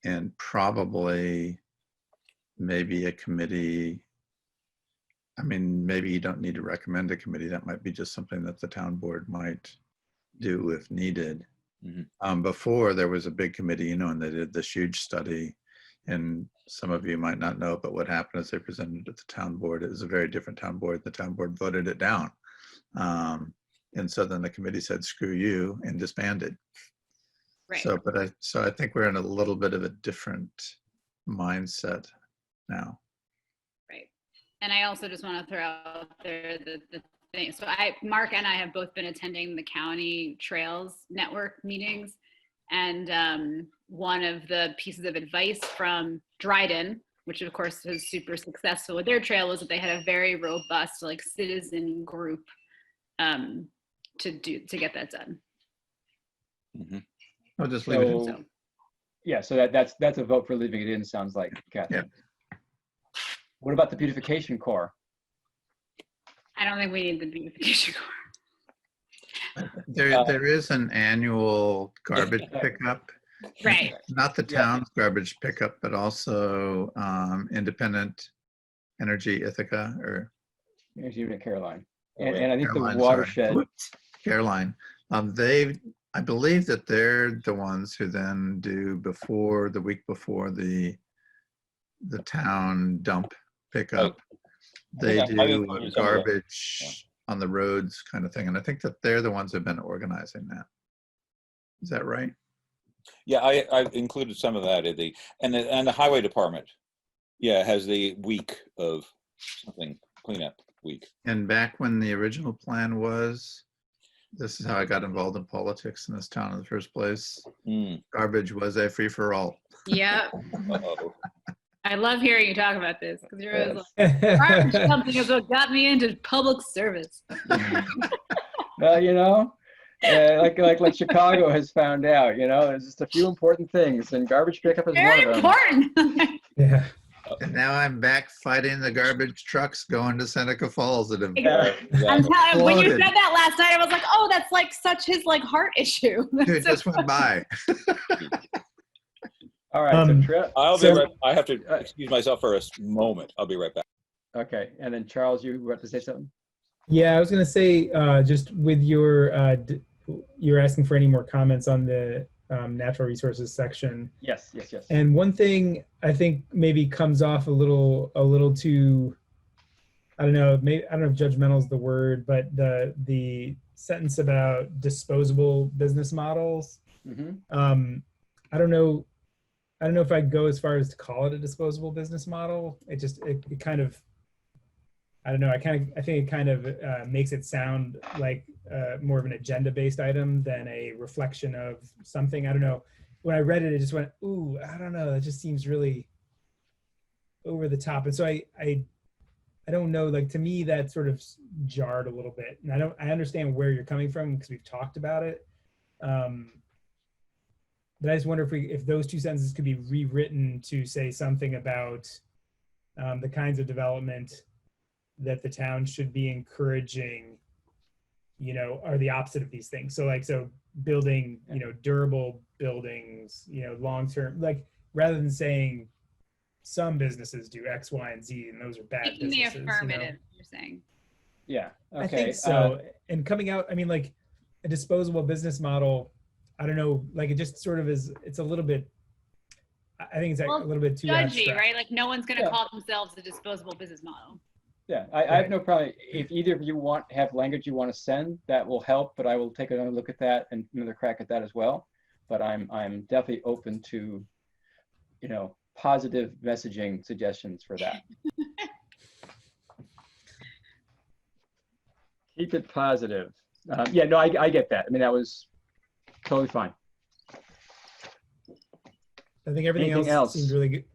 Speaker 5: and probably maybe a committee. I mean, maybe you don't need to recommend a committee. That might be just something that the town board might do if needed. Before there was a big committee, and they did this huge study, and some of you might not know, but what happened is they presented it to the town board. It was a very different town board. The town board voted it down. And so then the committee said, screw you, and disbanded.
Speaker 3: Right.
Speaker 5: So I think we're in a little bit of a different mindset now.
Speaker 3: Right. And I also just want to throw out there the thing. So Mark and I have both been attending the County Trails Network meetings. And one of the pieces of advice from Dryden, which of course was super successful with their trail, was that they had a very robust like citizen group to get that done.
Speaker 5: I'll just leave it in.
Speaker 1: So, yeah, so that's a vote for leaving it in, sounds like, Kathy.
Speaker 5: Yeah.
Speaker 1: What about the beautification core?
Speaker 3: I don't think we need the beautification core.
Speaker 5: There is an annual garbage pickup.
Speaker 3: Right.
Speaker 5: Not the
Speaker 1: Yeah.
Speaker 5: town's garbage pickup, but also Independent Energy Ithaca, or
Speaker 1: Here's you, Caroline.
Speaker 2: Oh,
Speaker 1: And,
Speaker 2: yeah.
Speaker 1: and I think
Speaker 5: Caroline,
Speaker 1: the watershed,
Speaker 5: sorry. Caroline. I believe that they're the ones who then do the week before the town dump pickup. They
Speaker 2: I
Speaker 5: do
Speaker 2: included
Speaker 5: a
Speaker 2: some of that.
Speaker 5: garbage on the roads kind of thing. And I think that they're the ones who've been organizing that. Is that right?
Speaker 2: Yeah, I included some of that in and the highway department. Yeah, has the week of something cleanup week.
Speaker 5: And back when the original plan was, this is how I got involved in politics in this town in the first place. Garbage was a free for all.
Speaker 3: Yeah.
Speaker 2: Uh-oh.
Speaker 3: I love hearing you talk about this because you're always
Speaker 1: Yes.
Speaker 3: like, garbage dumping is what got me into public service.
Speaker 1: well, like Chicago has found out, there's just a few important things, and garbage pickup is
Speaker 3: Very
Speaker 1: one of them.
Speaker 3: important.
Speaker 4: Yeah.
Speaker 5: And now I'm back fighting the garbage trucks going to Seneca Falls that have
Speaker 3: I'm when you
Speaker 5: Floated.
Speaker 3: said that last night, I was like, oh, that's like such his like heart issue.
Speaker 5: Dude, just went by.
Speaker 1: All right, so Trip.
Speaker 2: I'll be
Speaker 4: So-
Speaker 2: right. I have to excuse myself for a moment. I'll be right back.
Speaker 1: Okay, and then Charles, you were about to say something?
Speaker 4: Yeah, I was gonna say just with you're asking for any more comments on the natural resources section.
Speaker 1: Yes.
Speaker 4: And one thing I think maybe comes off a little too, I don't know if judgmental is the word, but the sentence about disposable business models.
Speaker 1: Mm-hmm.
Speaker 4: I don't know if I'd go as far as to call it a disposable business model. It kind of, I don't know. I think it kind of makes it sound like more of an agenda-based item than a reflection of something. I don't know. When I read it, it just went, ooh, I don't know. That just seems really over the top. And so I don't know. Like, to me, that sort of jarred a little bit. And I understand where you're coming from because we've talked about it. But I just wonder if those two sentences could be rewritten to say something about the kinds of development that the town should be encouraging, are the opposite of these things. So building, durable buildings, long-term, like rather than saying some businesses do X, Y, and Z, and those are bad
Speaker 3: Making the
Speaker 4: businesses.
Speaker 3: affirmative, you're saying.
Speaker 1: Yeah. Okay.
Speaker 4: I think so. And coming out, I mean, like a disposable business model, I don't know, like it just sort of is, it's a little bit, I think it's a little bit too
Speaker 3: Judgy,
Speaker 4: abstract.
Speaker 3: right? Like no one's going to
Speaker 1: Yeah.
Speaker 3: call themselves a disposable business model.
Speaker 1: Yeah, I have no problem. If either of you have language you want to send, that will help, but I will take another look at that and another crack at that as well. But I'm definitely open to, positive messaging suggestions for that. Keep it positive. Yeah, no, I get that. I mean, that was totally fine.
Speaker 4: I think everything
Speaker 1: Anything
Speaker 4: else
Speaker 1: else?
Speaker 4: seemed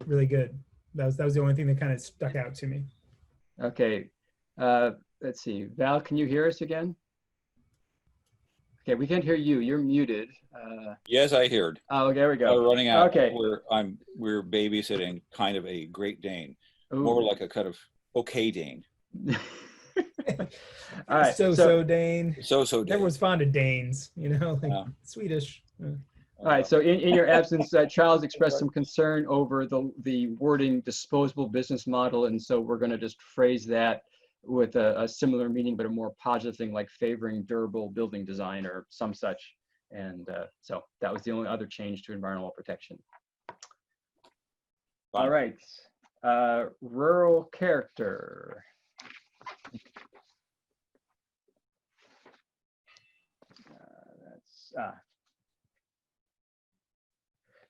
Speaker 4: really good. That was the only thing that kind of stuck out to me.
Speaker 1: Okay, let's see. Val, can you hear us again? Okay, we can't hear you. You're muted.
Speaker 2: Yes, I heard.
Speaker 1: Oh, there we
Speaker 2: We're
Speaker 1: go.
Speaker 2: running out.
Speaker 1: Okay.
Speaker 2: We're babysitting kind of a Great Dane,
Speaker 1: Ooh.
Speaker 2: more like a kind of okay Dane.
Speaker 1: All right.
Speaker 4: So Dane.
Speaker 2: So Dane.
Speaker 4: Everyone's fond of Danes, like
Speaker 2: Yeah.
Speaker 4: Swedish.
Speaker 1: All right, so in your absence, Charles expressed some concern over the wording disposable business model, and so we're going to just phrase that with a similar meaning, but a more positive thing like favoring durable building design or some such. And so that was the only other change to environmental protection. All
Speaker 2: Fine.
Speaker 1: right, rural character.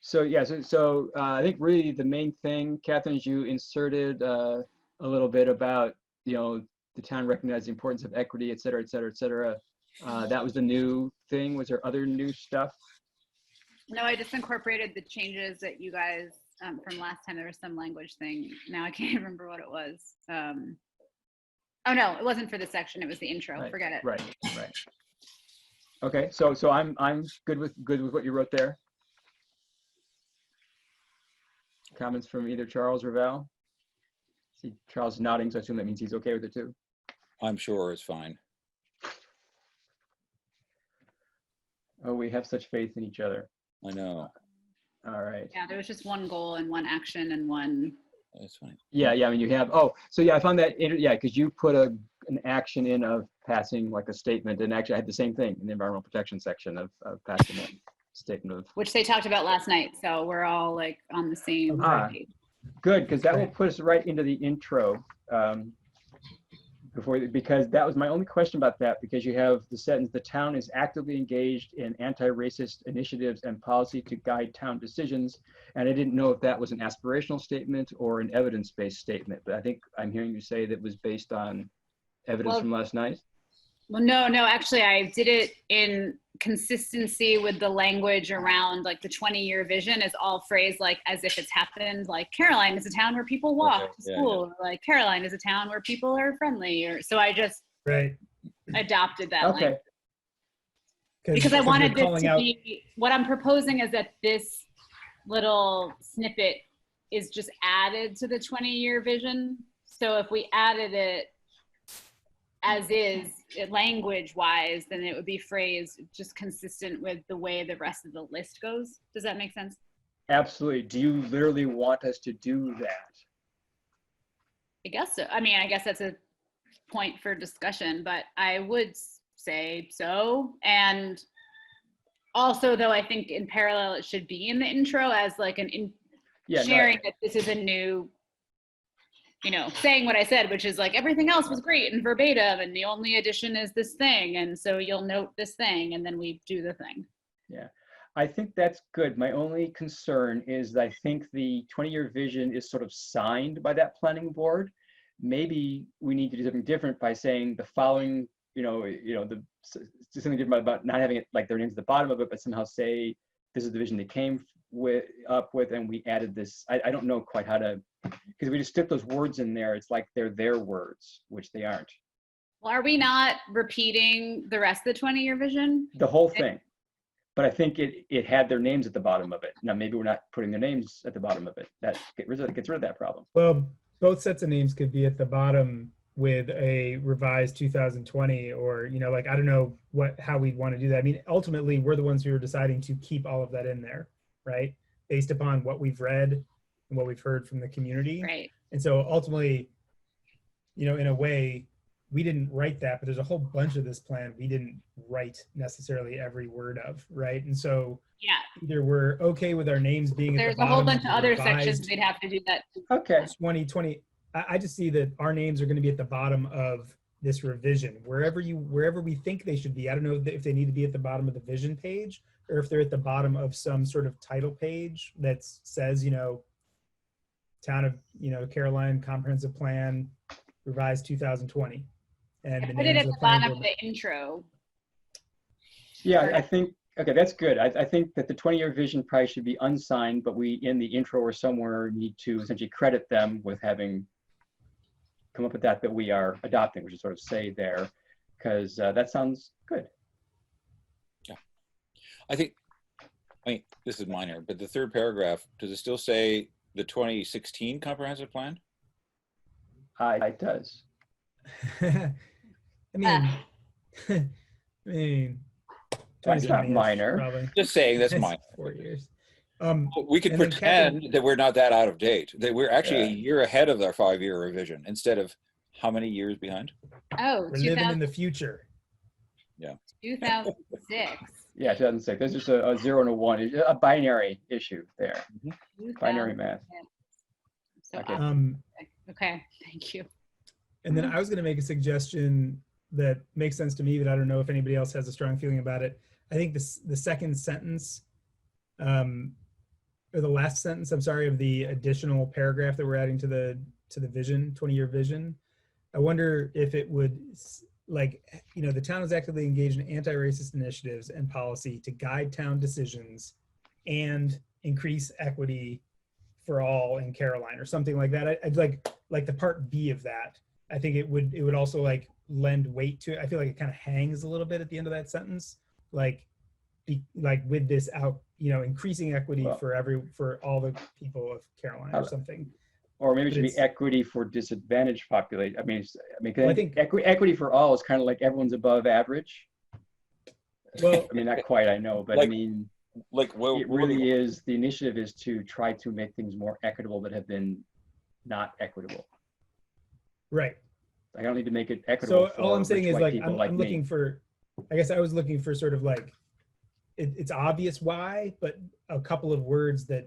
Speaker 1: So yeah, so I think really the main thing, Catherine, is you inserted a little bit about, the town recognized the importance of equity, et cetera, et cetera, et cetera. That was the new thing. Was there other new stuff?
Speaker 3: No, I just incorporated the changes that you guys, from last time. There was some language thing. Now I can't remember what it was. Oh no, it wasn't for the section. It was the intro.
Speaker 1: Right,
Speaker 3: Forget it.
Speaker 1: Right. Okay, so I'm good with what you wrote there. Comments from either Charles or Val? See Charles nodding, so I assume that means he's okay with it too.
Speaker 2: I'm sure it's fine.
Speaker 1: Oh, we have such faith in each other.
Speaker 2: I know.
Speaker 1: All right.
Speaker 3: Yeah, there was just one goal and one action and one.
Speaker 2: That's fine.
Speaker 1: Yeah, I mean, you have, so yeah, I found that, because you put an action in of passing like a statement, and actually I had the same thing in the environmental protection section of passing a statement of.
Speaker 3: Which they talked about last night, so we're all like on the same page.
Speaker 1: Good, because that will put us right into the intro. Because that was my only question about that, because you have the sentence, the town is actively engaged in anti-racist initiatives and policy to guide town decisions. And I didn't know if that was an aspirational statement or an evidence-based statement, but I think I'm hearing you say that was based on evidence from last night.
Speaker 3: Well, no, actually I did it in consistency with the language around like the 20-year vision is all phrased like as if it's happened, like Caroline is a town where people walk to school, or like Caroline is a town where people are friendly, or so I just adopted that language. Because I wanted this to be, what I'm proposing is that this little snippet is just added to the 20-year vision. So if we added it as is, language wise, then it would be phrased just consistent with the way the rest of the list goes. Does that make sense?
Speaker 1: Absolutely. Do you literally want us to do that?
Speaker 3: I guess so. I mean, I guess that's a point for discussion, but I would say so. And also, though, I think in parallel, it should be in the intro as like sharing that this is a new, saying what I said, which is like everything else was great and verbatim, and the only addition is this thing. And so you'll note this thing, and then we do the thing.
Speaker 1: Yeah, I think that's good. My only concern is that I think the 20-year vision is sort of signed by that planning board. Maybe we need to do something different by saying the following, something different about not having it like their names at the bottom of it, but somehow say this is the vision they came up with, and we added this. I don't know quite how to, because we just stick those words in there, it's like they're their words, which they aren't.
Speaker 3: Well, are we not repeating the rest of the 20-year vision?
Speaker 1: The whole thing. But I think it had their names at the bottom of it. Now, maybe we're not putting their names at the bottom of it. That gets rid of that problem.
Speaker 4: Well, both sets of names could be at the bottom with a revised 2020, or, like, I don't know how we'd want to do that. I mean, ultimately, we're the ones who are deciding to keep all of that in there, right? Based upon what we've read and what we've heard from the community.
Speaker 3: Right.
Speaker 4: And so ultimately, in a way, we didn't write that, but there's a whole bunch of this plan we didn't write necessarily every word of, right? And so
Speaker 3: yeah,
Speaker 4: either we're okay with our names being
Speaker 3: there's
Speaker 4: at the bottom,
Speaker 3: a whole bunch of other
Speaker 4: revised
Speaker 3: sections we'd have to do that.
Speaker 1: Okay.
Speaker 4: 2020. I just see that our names are going to be at the bottom of this revision, wherever we think they should be. I don't know if they need to be at the bottom of the vision page, or if they're at the bottom of some sort of title page that says, Town of, Caroline Comprehensive Plan revised 2020. And
Speaker 3: I put it at the bottom of the intro.
Speaker 1: Yeah, I think, okay, that's good. I think that the 20-year vision probably should be unsigned, but we, in the intro or somewhere, need to essentially credit them with having come up with that we are adopting, which is sort of say there, because that sounds good.
Speaker 2: Yeah. I mean, this is minor, but the third paragraph, does it still say the 2016 comprehensive plan?
Speaker 1: It does.
Speaker 4: I mean,
Speaker 1: That's
Speaker 4: 20
Speaker 1: not
Speaker 4: something-ish,
Speaker 1: minor.
Speaker 4: Probably.
Speaker 2: Just saying that's
Speaker 4: It's
Speaker 2: minor.
Speaker 4: 4 years.
Speaker 2: We could
Speaker 4: And then
Speaker 2: pretend that we're not that out of date, that we're actually a
Speaker 1: Yeah.
Speaker 2: year ahead of our 5-year revision instead of how many years behind?
Speaker 3: Oh,
Speaker 4: We're living in the future.
Speaker 3: 2006.
Speaker 1: Yeah, 2006. There's just a 0 and a 1, a binary issue there. Binary
Speaker 3: 2000.
Speaker 1: math.
Speaker 3: So,
Speaker 1: Okay.
Speaker 3: okay, thank you.
Speaker 4: And then I was going to make a suggestion that makes sense to me, but I don't know if anybody else has a strong feeling about it. I think the second sentence, or the last sentence, I'm sorry, of the additional paragraph that we're adding to the vision, 20-year vision. I wonder if it would, like, you know, the town is actively engaged in anti-racist initiatives and policy to guide town decisions and increase equity for all in Caroline, or something like that. I'd like the part B of that. I think it would also like lend weight to it. I feel like it kind of hangs a little bit at the end of that sentence, like with this out, you know, increasing equity
Speaker 1: Well,
Speaker 4: for all the people of Caroline or something.
Speaker 1: Or maybe it
Speaker 4: But
Speaker 1: should be
Speaker 4: it's-
Speaker 1: equity for disadvantaged population. I mean, 'cause
Speaker 4: Well, I think-
Speaker 1: equity for all is kind of like everyone's above average.
Speaker 4: Well,
Speaker 1: I mean, not quite, I know, but I
Speaker 2: Like,
Speaker 1: mean,
Speaker 2: Like,
Speaker 1: it really is, the initiative is to try to make things more equitable that have been not equitable.
Speaker 4: right.
Speaker 1: I don't need to make it equitable
Speaker 4: So
Speaker 1: for
Speaker 4: all I'm saying
Speaker 1: rich
Speaker 4: is
Speaker 1: white
Speaker 4: like,
Speaker 1: people
Speaker 4: I'm
Speaker 1: like
Speaker 4: looking
Speaker 1: me.
Speaker 4: for, I guess I was looking for sort of like, it's obvious why, but a couple of words that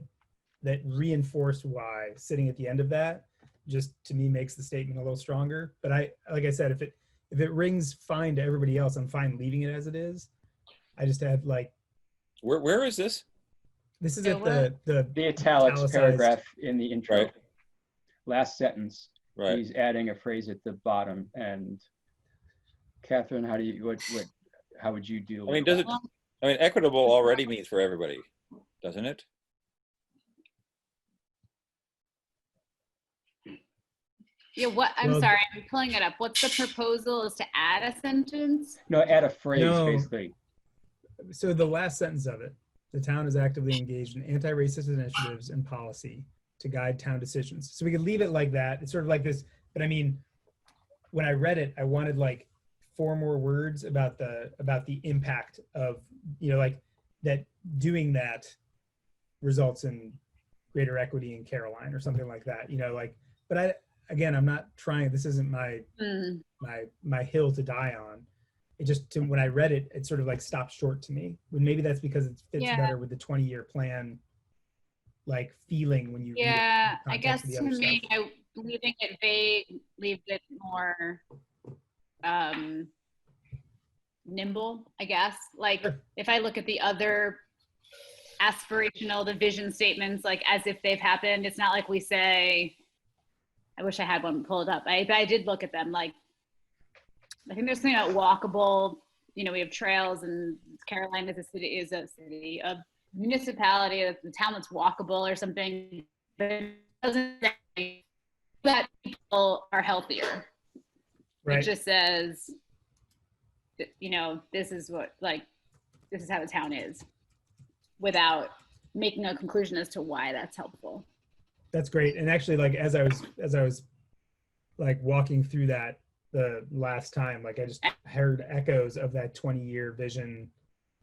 Speaker 4: reinforce why sitting at the end of that just to me makes the statement a little stronger. But like I said, if it rings fine to everybody else, I'm fine leaving it as it is. I just had like,
Speaker 2: where is this?
Speaker 4: this is
Speaker 3: So
Speaker 4: at the
Speaker 1: The italics
Speaker 4: italicized-
Speaker 1: paragraph in the intro,
Speaker 2: Right.
Speaker 1: last sentence,
Speaker 2: Right.
Speaker 1: he's adding a phrase at the bottom. And Catherine, how would you deal
Speaker 2: I mean,
Speaker 1: with
Speaker 2: does
Speaker 1: that?
Speaker 2: it? I mean, equitable already means for everybody, doesn't it?
Speaker 3: Yeah, I'm
Speaker 4: Well,
Speaker 3: sorry, I'm pulling it up. What's the proposal, is to add a sentence?
Speaker 1: No, add a phrase,
Speaker 4: No.
Speaker 1: basically.
Speaker 4: So the last sentence of it, the town is actively engaged in anti-racist initiatives and policy to guide town decisions. So we could leave it like that. It's sort of like this, but I mean, when I read it, I wanted like 4 more words about the impact of, you know, like that doing that results in greater equity in Caroline or something like that, you know, like, but again, I'm not trying, this isn't my hill to die on. It just, when I read it, it sort of like stopped short to me. Maybe that's because it fits
Speaker 3: Yeah.
Speaker 4: better with the 20-year plan, like feeling when you read it in
Speaker 3: Yeah,
Speaker 4: the
Speaker 3: I guess
Speaker 4: context
Speaker 3: to
Speaker 4: of the other
Speaker 3: me,
Speaker 4: stuff.
Speaker 3: leaving it vague leaves it more nimble, I guess. Like,
Speaker 4: Sure.
Speaker 3: if I look at the other aspirational, the vision statements, like as if they've happened, it's not like we say, I wish I had one pulled up. I did look at them. Like, I think there's something about walkable, you know, we have trails, and Caroline is a municipality, the town that's walkable or something, but it doesn't say that people are healthier. It
Speaker 4: Right.
Speaker 3: just says, you know, this is how the town is, without making a conclusion as to why that's helpful.
Speaker 4: That's great. And actually, like, as I was like walking through that the last time, like I just heard echoes of that 20-year vision,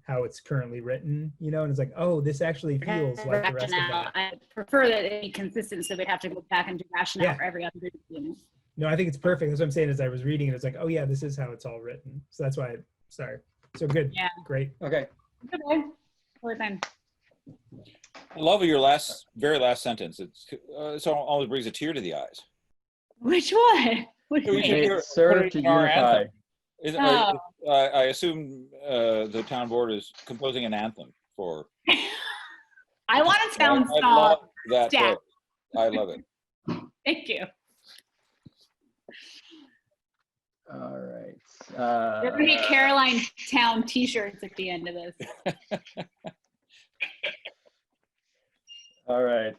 Speaker 4: how it's currently written, you know, and it's like, oh, this actually feels like the rest of that.
Speaker 3: I prefer that it be consistent, so we'd have to go back and do rationale
Speaker 4: Yeah.
Speaker 3: for every other unit.
Speaker 4: No, I think it's perfect. That's what I'm saying. As I was reading it, it's like, oh yeah, this is how it's all written. So that's why, sorry. So good.
Speaker 3: Yeah.
Speaker 4: Great.
Speaker 1: Okay,
Speaker 3: Okay, totally fine.
Speaker 2: I love your very last sentence. It always brings a tear to the eyes.
Speaker 3: Which one? What do you
Speaker 2: We should
Speaker 3: mean?
Speaker 2: hear-
Speaker 1: it served
Speaker 2: it
Speaker 1: to
Speaker 2: in our
Speaker 1: unify.
Speaker 2: anthem.
Speaker 3: Oh.
Speaker 2: I assume the town board is composing an anthem for.
Speaker 3: I want a town
Speaker 2: I
Speaker 3: song.
Speaker 2: love that.
Speaker 3: Stat.
Speaker 2: book. I love it.
Speaker 3: Thank you.
Speaker 1: All right.
Speaker 3: There are gonna be Caroline Town T-shirts at the end of this.
Speaker 1: All right.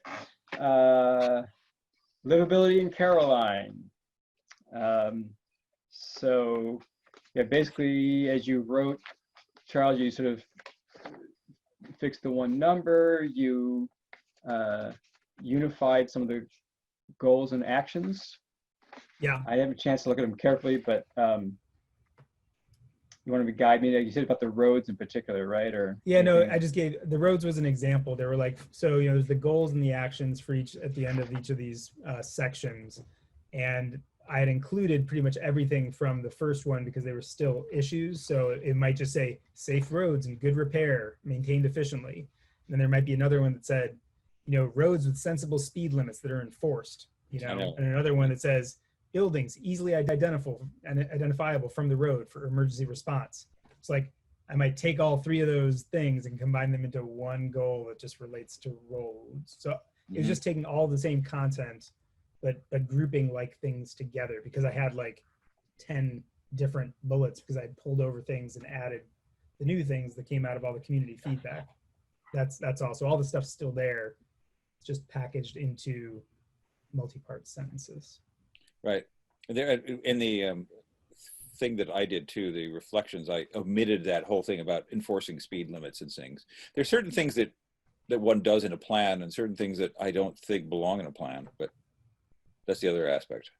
Speaker 1: Livability in Caroline. So, yeah, basically, as you wrote, Charles, you sort of fixed the one number, you unified some of the goals and actions.
Speaker 4: Yeah.
Speaker 1: I didn't have a chance to look at them carefully, but you want to guide me? You said about the roads in particular, right? Or
Speaker 4: Yeah, no,
Speaker 1: anything?
Speaker 4: I just gave the roads was an example. There were like, so, you know, there's the goals and the actions for each at the end of each of these sections. And I had included pretty much everything from the first one because they were still issues. So it might just say safe roads and good repair, maintained efficiently. And then there might be another one that said, you know, roads with sensible speed limits that are enforced, you
Speaker 2: I
Speaker 4: know,
Speaker 2: know.
Speaker 4: and another one that says buildings easily identifiable from the road for emergency response. It's like, I might take all three of those things and combine them into one goal that just relates to roads. So it was
Speaker 2: Mhm.
Speaker 4: just taking all the same content, but grouping like things together because I had like 10 different bullets because I pulled over things and added the new things that came out of all the community feedback. That's all. So all the stuff's still there. It's just packaged into multi-part sentences.
Speaker 2: Right. There in the thing that I did too, the reflections, I omitted that whole thing about enforcing speed limits and things. There's certain things that one does in a plan and certain things that I don't think belong in a plan, but that's the other aspect.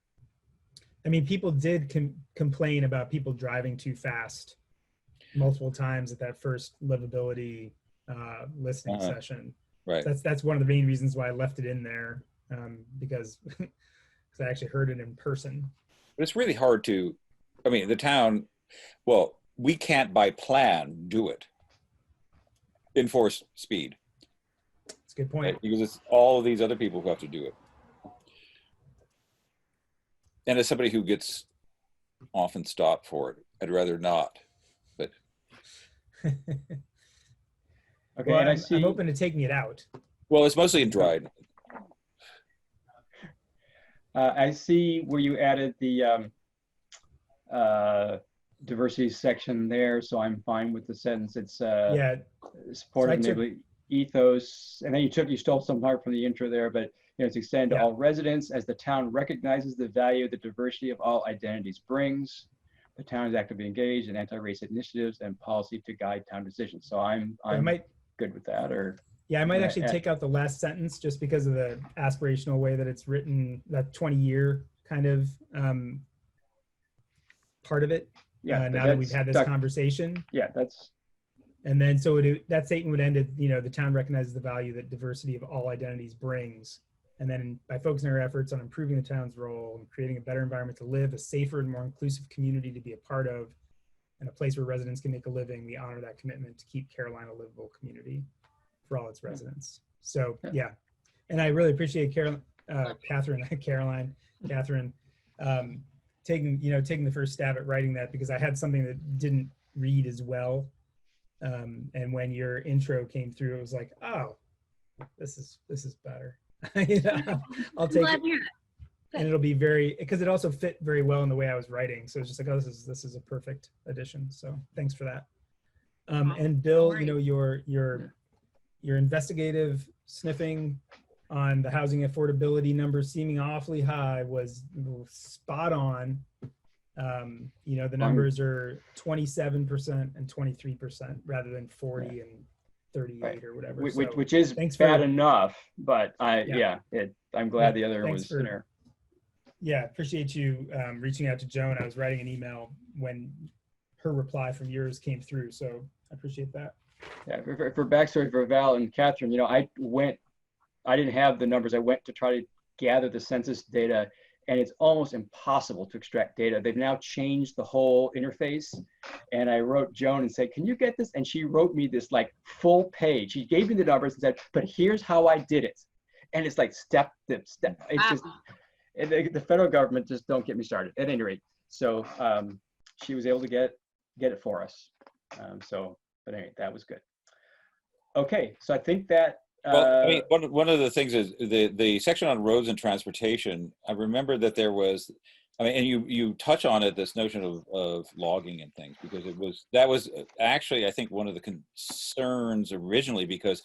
Speaker 4: I mean, people did complain about people driving too fast multiple times at that first livability listening session.
Speaker 2: Right.
Speaker 4: That's one of the main reasons why I left it in there because I actually heard it in person.
Speaker 2: But it's really hard to, I mean, the town, well, we can't by plan do it. Enforce speed.
Speaker 4: That's a good point.
Speaker 2: Right? Because it's all of these other people who have to do it. And as somebody who gets often stopped for it, I'd rather not. But
Speaker 1: Okay,
Speaker 4: Well,
Speaker 1: and I
Speaker 4: I'm
Speaker 1: see.
Speaker 4: open to taking it out.
Speaker 2: well, it's mostly in Dryden.
Speaker 1: I see where you added the diversity section there, so I'm fine with the sentence. It's
Speaker 4: Yeah,
Speaker 1: supportive
Speaker 4: So I took-
Speaker 1: enabling ethos, and then you stole some part from the intro there, but you know, it's extended to
Speaker 4: Yeah.
Speaker 1: all residents as the town recognizes the value the diversity of all identities brings. The town is actively engaged in anti-racist initiatives and policy to guide town decisions. So I'm
Speaker 4: I might.
Speaker 1: good with that. Or
Speaker 4: Yeah, I might
Speaker 1: Yeah,
Speaker 4: actually
Speaker 1: yeah.
Speaker 4: take out the last sentence just because of the aspirational way that it's written, that 20-year kind of part of it.
Speaker 1: yeah,
Speaker 4: Now that we've had this
Speaker 1: stuck-
Speaker 4: conversation.
Speaker 1: yeah, that's
Speaker 4: And then so that statement would end at, you know, the town recognizes the value that diversity of all identities brings. And then by focusing our efforts on improving the town's role and creating a better environment to live, a safer and more inclusive community to be a part of, and a place where residents can make a living, we honor that commitment to keep Carolina a livable community for all its residents. So, yeah. And I really appreciate Caroline, taking the first stab at writing that because I had something that didn't read as well. And when your intro came through, it was like, oh, this is better. You know, I'll take
Speaker 3: Glad
Speaker 4: it,
Speaker 3: to hear that.
Speaker 4: and it'll be because it also fit very well in the way I was writing. So it's just like, oh, this is a perfect addition. So thanks for that. And Bill, you know, your investigative sniffing on the housing affordability numbers seeming awfully high was spot on. You know, the numbers are 27% and 23% rather than 40 and 38
Speaker 1: Right.
Speaker 4: or whatever.
Speaker 1: which is
Speaker 4: thanks
Speaker 1: bad
Speaker 4: for-
Speaker 1: enough, but
Speaker 4: Yeah.
Speaker 1: I'm glad the other
Speaker 4: Thanks
Speaker 1: was
Speaker 4: for-
Speaker 1: there.
Speaker 4: Yeah, appreciate you reaching out to Joan. I was writing an email when her reply from yours came through, so I appreciate that.
Speaker 1: Yeah, for backstory for Val and Catherine, you know, I didn't have the numbers. I went to try to gather the census data, and it's almost impossible to extract data. They've now changed the whole interface, and I wrote Joan and said, can you get this? And she wrote me this like full page. She gave me the numbers and said, but here's how I did it. And it's like step. It's just, the federal government just don't get me started at any rate. So she was able to get it for us. But anyway, that was good. Okay, so I think that.
Speaker 2: Well, I mean, one of the things is the section on roads and transportation. I remember that there was, I mean, and you touch on it, this notion of logging and things, because that was actually, I think, one of the concerns originally, because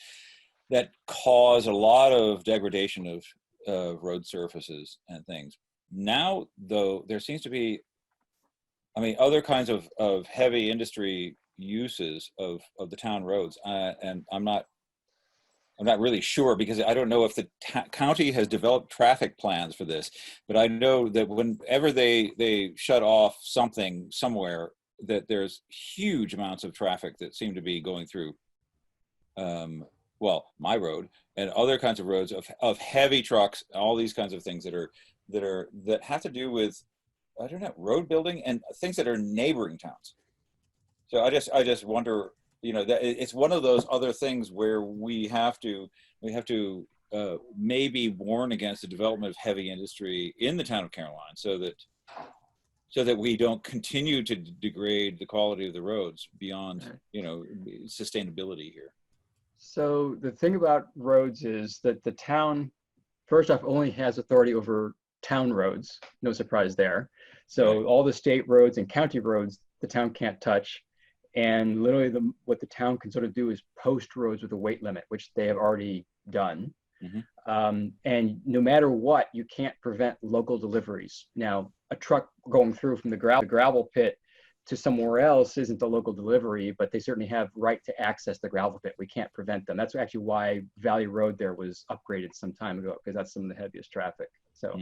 Speaker 2: that caused a lot of degradation of road surfaces and things. Now, though, there seems to be, I mean, other kinds of heavy industry uses of the town roads, and I'm not really sure, because I don't know if the county has developed traffic plans for this, but I know that whenever they shut off something somewhere, that there's huge amounts of traffic that seem to be going through, well, my road and other kinds of roads of heavy trucks, all these kinds of things that have to do with, I don't know, road building and things that are neighboring towns. So I just wonder, you know, that it's one of those other things where we have to maybe warn against the development of heavy industry in the town of Caroline, so that we don't continue to degrade the quality of the roads beyond, you know, sustainability here.
Speaker 1: So the thing about roads is that the town, first off, only has authority over town roads. No surprise there. So
Speaker 2: Right.
Speaker 1: all the state roads and county roads, the town can't touch. And literally what the town can sort of do is post roads with a weight limit, which they have already done. And no matter what, you can't prevent local deliveries. Now, a truck going through from the gravel pit to somewhere else isn't a local delivery, but they certainly have right to access the gravel pit. We can't prevent them. That's actually why Valley Road there was upgraded some time ago, because that's some of the heaviest traffic. So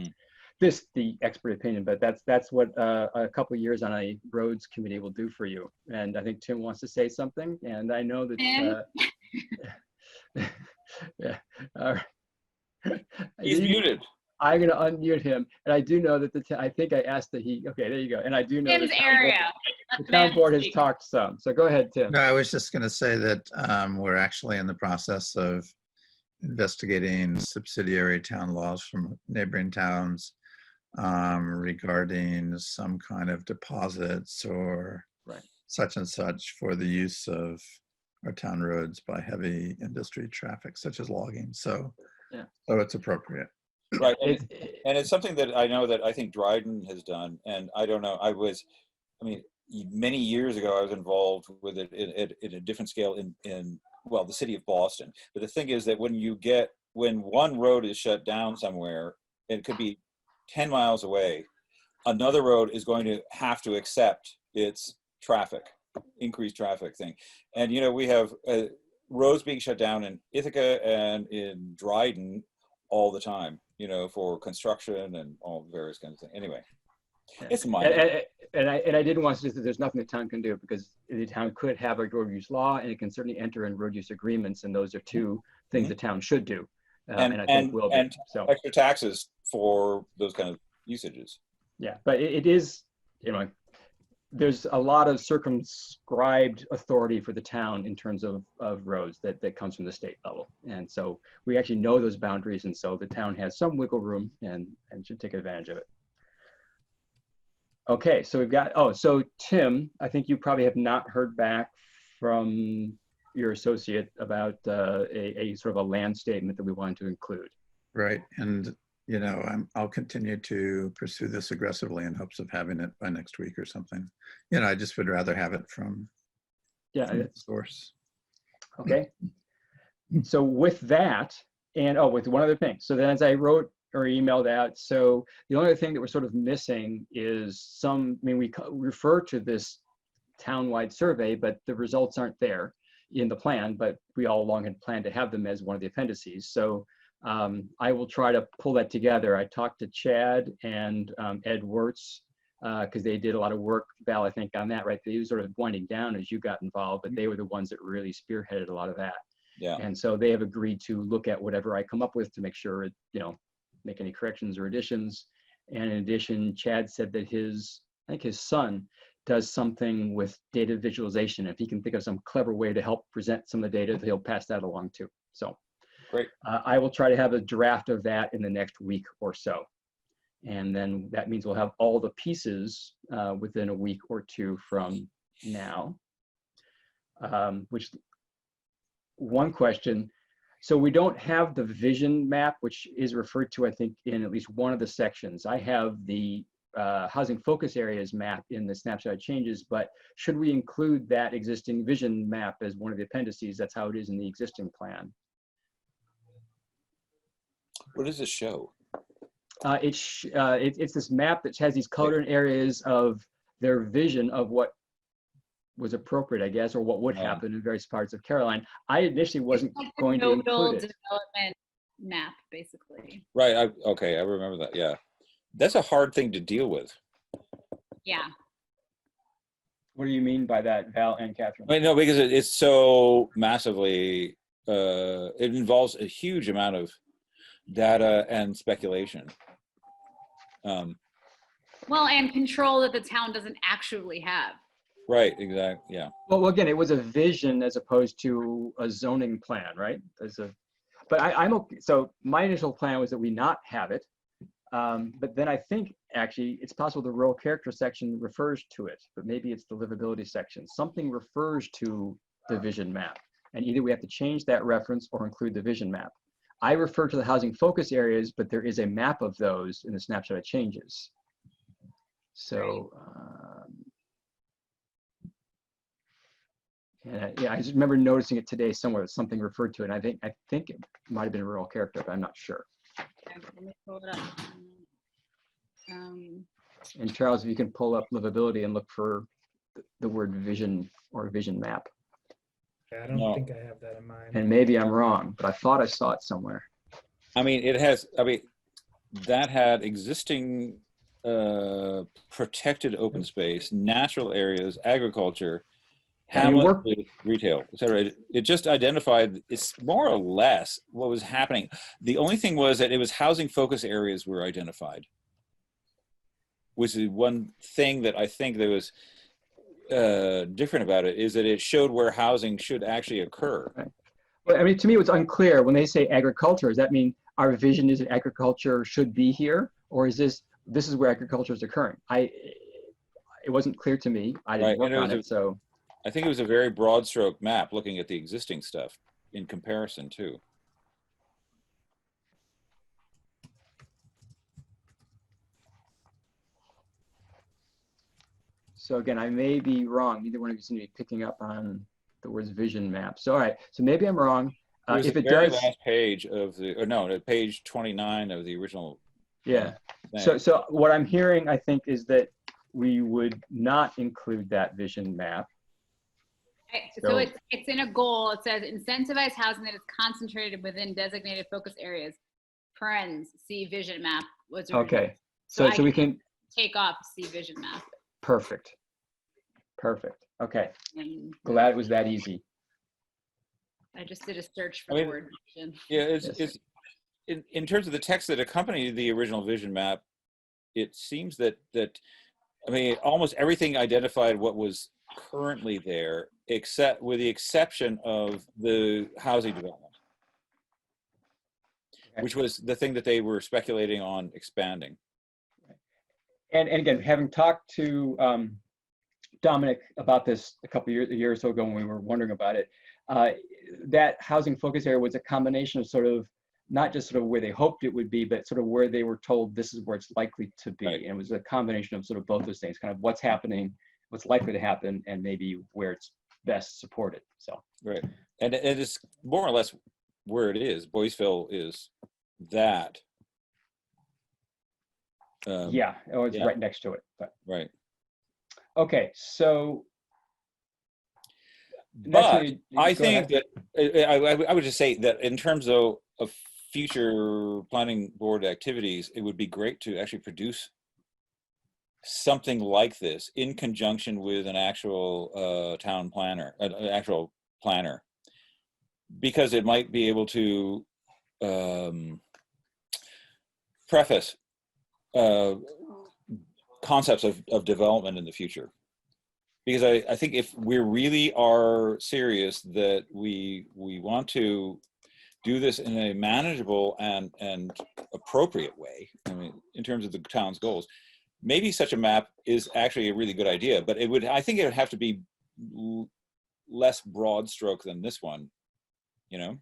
Speaker 1: this, the expert opinion, but that's what a couple of years on a roads committee will do for you. And I think Tim wants to say something, and I know that. Yeah. All right.
Speaker 2: He's muted.
Speaker 1: I'm going to unmute him, and I do know that I think I asked that he. Okay, there you go. And I do know
Speaker 3: Tim's
Speaker 1: the
Speaker 3: area.
Speaker 1: town board has talked some. So go ahead, Tim.
Speaker 5: No, I was just going to say that we're actually in the process of investigating subsidiary town laws from neighboring towns regarding some kind of deposits or such and such for the use of our town roads by heavy industry traffic, such as logging. So, so it's appropriate.
Speaker 2: Right, and it's something that I know that I think Dryden has done, and I don't know. I mean, many years ago I was involved with it in a different scale in well, the city of Boston. But the thing is that when one road is shut down somewhere, it could be 10 miles away, another road is going to have to accept its increased traffic thing. And, you know, we have roads being shut down in Ithaca and in Dryden all the time, you know, for construction and all various kinds of things. Anyway, it's minor.
Speaker 1: And I didn't want to say that there's nothing the town can do, because the town could have a road use law, and it can certainly enter in road use agreements, and those are two things the town should do. And I think will be. So
Speaker 2: extra taxes for those kind of usages.
Speaker 1: Yeah, but it is, you know, there's a lot of circumscribed authority for the town in terms of roads that comes from the state level. And so we actually know those boundaries. And so the town has some wiggle room and should take advantage of it. Okay, so we've got, so Tim, I think you probably have not heard back from your associate about a sort of a land statement that we wanted to include.
Speaker 5: Right, and you know, I'll continue to pursue this aggressively in hopes of having it by next week or something. You know, I just would rather have it from the source.
Speaker 1: Okay. So with that, and with one other thing. So then as I wrote or emailed out, so the only thing that we're sort of missing is we refer to this townwide survey, but the results aren't there in the plan, but we all along had planned to have them as one of the appendices. So I will try to pull that together. I talked to Chad and Ed Wirtz, because they did a lot of work, Val, I think, on that, right? They was sort of winding down as you got involved, but they were the ones that really spearheaded a lot of that.
Speaker 2: Yeah.
Speaker 1: And so they have agreed to look at whatever I come up with to make sure it, you know, make any corrections or additions. And in addition, Chad said that I think his son does something with data visualization. If he can think of some clever way to help present some of the data, he'll pass that along too. So
Speaker 2: great.
Speaker 1: I will try to have a draft of that in the next week or so. And then that means we'll have all the pieces within a week or two from now. Which, one question, so we don't have the vision map, which is referred to, I think, in at least one of the sections. I have the housing focus areas map in the snapshot changes, but should we include that existing vision map as one of the appendices? That's how it is in the existing plan.
Speaker 2: What does it show?
Speaker 1: It's this map that has these colored areas of their vision of what was appropriate, I guess, or what would happen in various parts of Caroline. I initially wasn't going to include it.
Speaker 3: Development map, basically.
Speaker 2: Right. Okay, I remember that. Yeah, that's a hard thing to deal with.
Speaker 3: Yeah.
Speaker 1: What do you mean by that, Val and Catherine?
Speaker 2: I mean, no, because it's so massively, it involves a huge amount of data and speculation.
Speaker 3: Well, and control that the town doesn't actually have.
Speaker 2: Right, exactly, yeah.
Speaker 1: Well, again, it was a vision as opposed to a zoning plan, right? But I'm okay. So my initial plan was that we not have it. But then I think actually it's possible the rural character section refers to it, but maybe it's the livability section. Something refers to the vision map. And either we have to change that reference or include the vision map. I refer to the housing focus areas, but there is a map of those in the snapshot of changes. So, yeah, I just remember noticing it today somewhere that something referred to it. And I think it might have been a rural character, but I'm not sure.
Speaker 3: Okay, let me pull it up.
Speaker 1: And Charles, if you can pull up livability and look for the word vision or vision map.
Speaker 4: I don't
Speaker 2: No.
Speaker 4: think I have that in mind.
Speaker 1: And maybe I'm wrong, but I thought I saw it somewhere.
Speaker 2: I mean, that had existing protected open space, natural areas, agriculture,
Speaker 1: I mean,
Speaker 2: hamlet, retail, etc. It just identified, it's more or less what was happening. The only thing was that it was housing focus areas were identified, which is one thing that I think there was different about it, is that it showed where housing should actually occur.
Speaker 1: But I mean, to me, what's unclear when they say agriculture, does that mean our vision is that agriculture should be here? Or is this is where agriculture is occurring? It wasn't clear to me. I didn't
Speaker 2: Right, and
Speaker 1: work on it, so.
Speaker 2: I think it was a very broad stroke map looking at the existing stuff in comparison too.
Speaker 1: So again, I may be wrong. Neither one of you seem to be picking up on the words vision map. So all right, so maybe I'm wrong.
Speaker 2: It was
Speaker 1: If
Speaker 2: the
Speaker 1: it
Speaker 2: very
Speaker 1: does,
Speaker 2: last page of the, or no, page 29 of the original
Speaker 1: yeah.
Speaker 2: thing.
Speaker 1: So what I'm hearing, I think, is that we would not include that vision map.
Speaker 3: So
Speaker 1: So-
Speaker 3: it's in a goal. It says incentivize housing that is concentrated within designated focus areas. Parens, see vision map. Was
Speaker 1: Okay,
Speaker 3: So
Speaker 1: so we can,
Speaker 3: take off see vision map.
Speaker 1: perfect. Okay,
Speaker 3: And
Speaker 1: glad it was that easy.
Speaker 3: I just did a search for
Speaker 2: I
Speaker 3: the
Speaker 2: mean,
Speaker 3: word vision.
Speaker 2: Yeah,
Speaker 1: Yes.
Speaker 2: it's in terms of the text that accompanied the original vision map, it seems that I mean, almost everything identified what was currently there, except with the exception of the housing development,
Speaker 1: Okay.
Speaker 2: which was the thing that they were speculating on expanding.
Speaker 1: And again, having talked to Dominic about this a year or so ago when we were wondering about it, that housing focus area was a combination of sort of not just sort of where they hoped it would be, but sort of where they were told this is where it's likely to be.
Speaker 2: Right.
Speaker 1: And it was a combination of sort of both those things, kind of what's happening, what's likely to happen, and maybe where it's best supported. So
Speaker 2: Right, and it is more or less where it is. Boyceville is that.
Speaker 1: yeah, it's
Speaker 2: yeah.
Speaker 1: right next to it. But
Speaker 2: Right.
Speaker 1: okay, so next
Speaker 2: But
Speaker 1: we-
Speaker 2: I
Speaker 1: go
Speaker 2: think
Speaker 1: ahead.
Speaker 2: that I would just say that in terms of future planning board activities, it would be great to actually produce something like this in conjunction with an actual town planner, an actual planner, because it might be able to preface concepts of development in the future. Because I think if we really are serious that we want to do this in a manageable and appropriate way, I mean, in terms of the town's goals, maybe such a map is actually a really good idea, but I think it would have to be less broad stroke than this one, you know?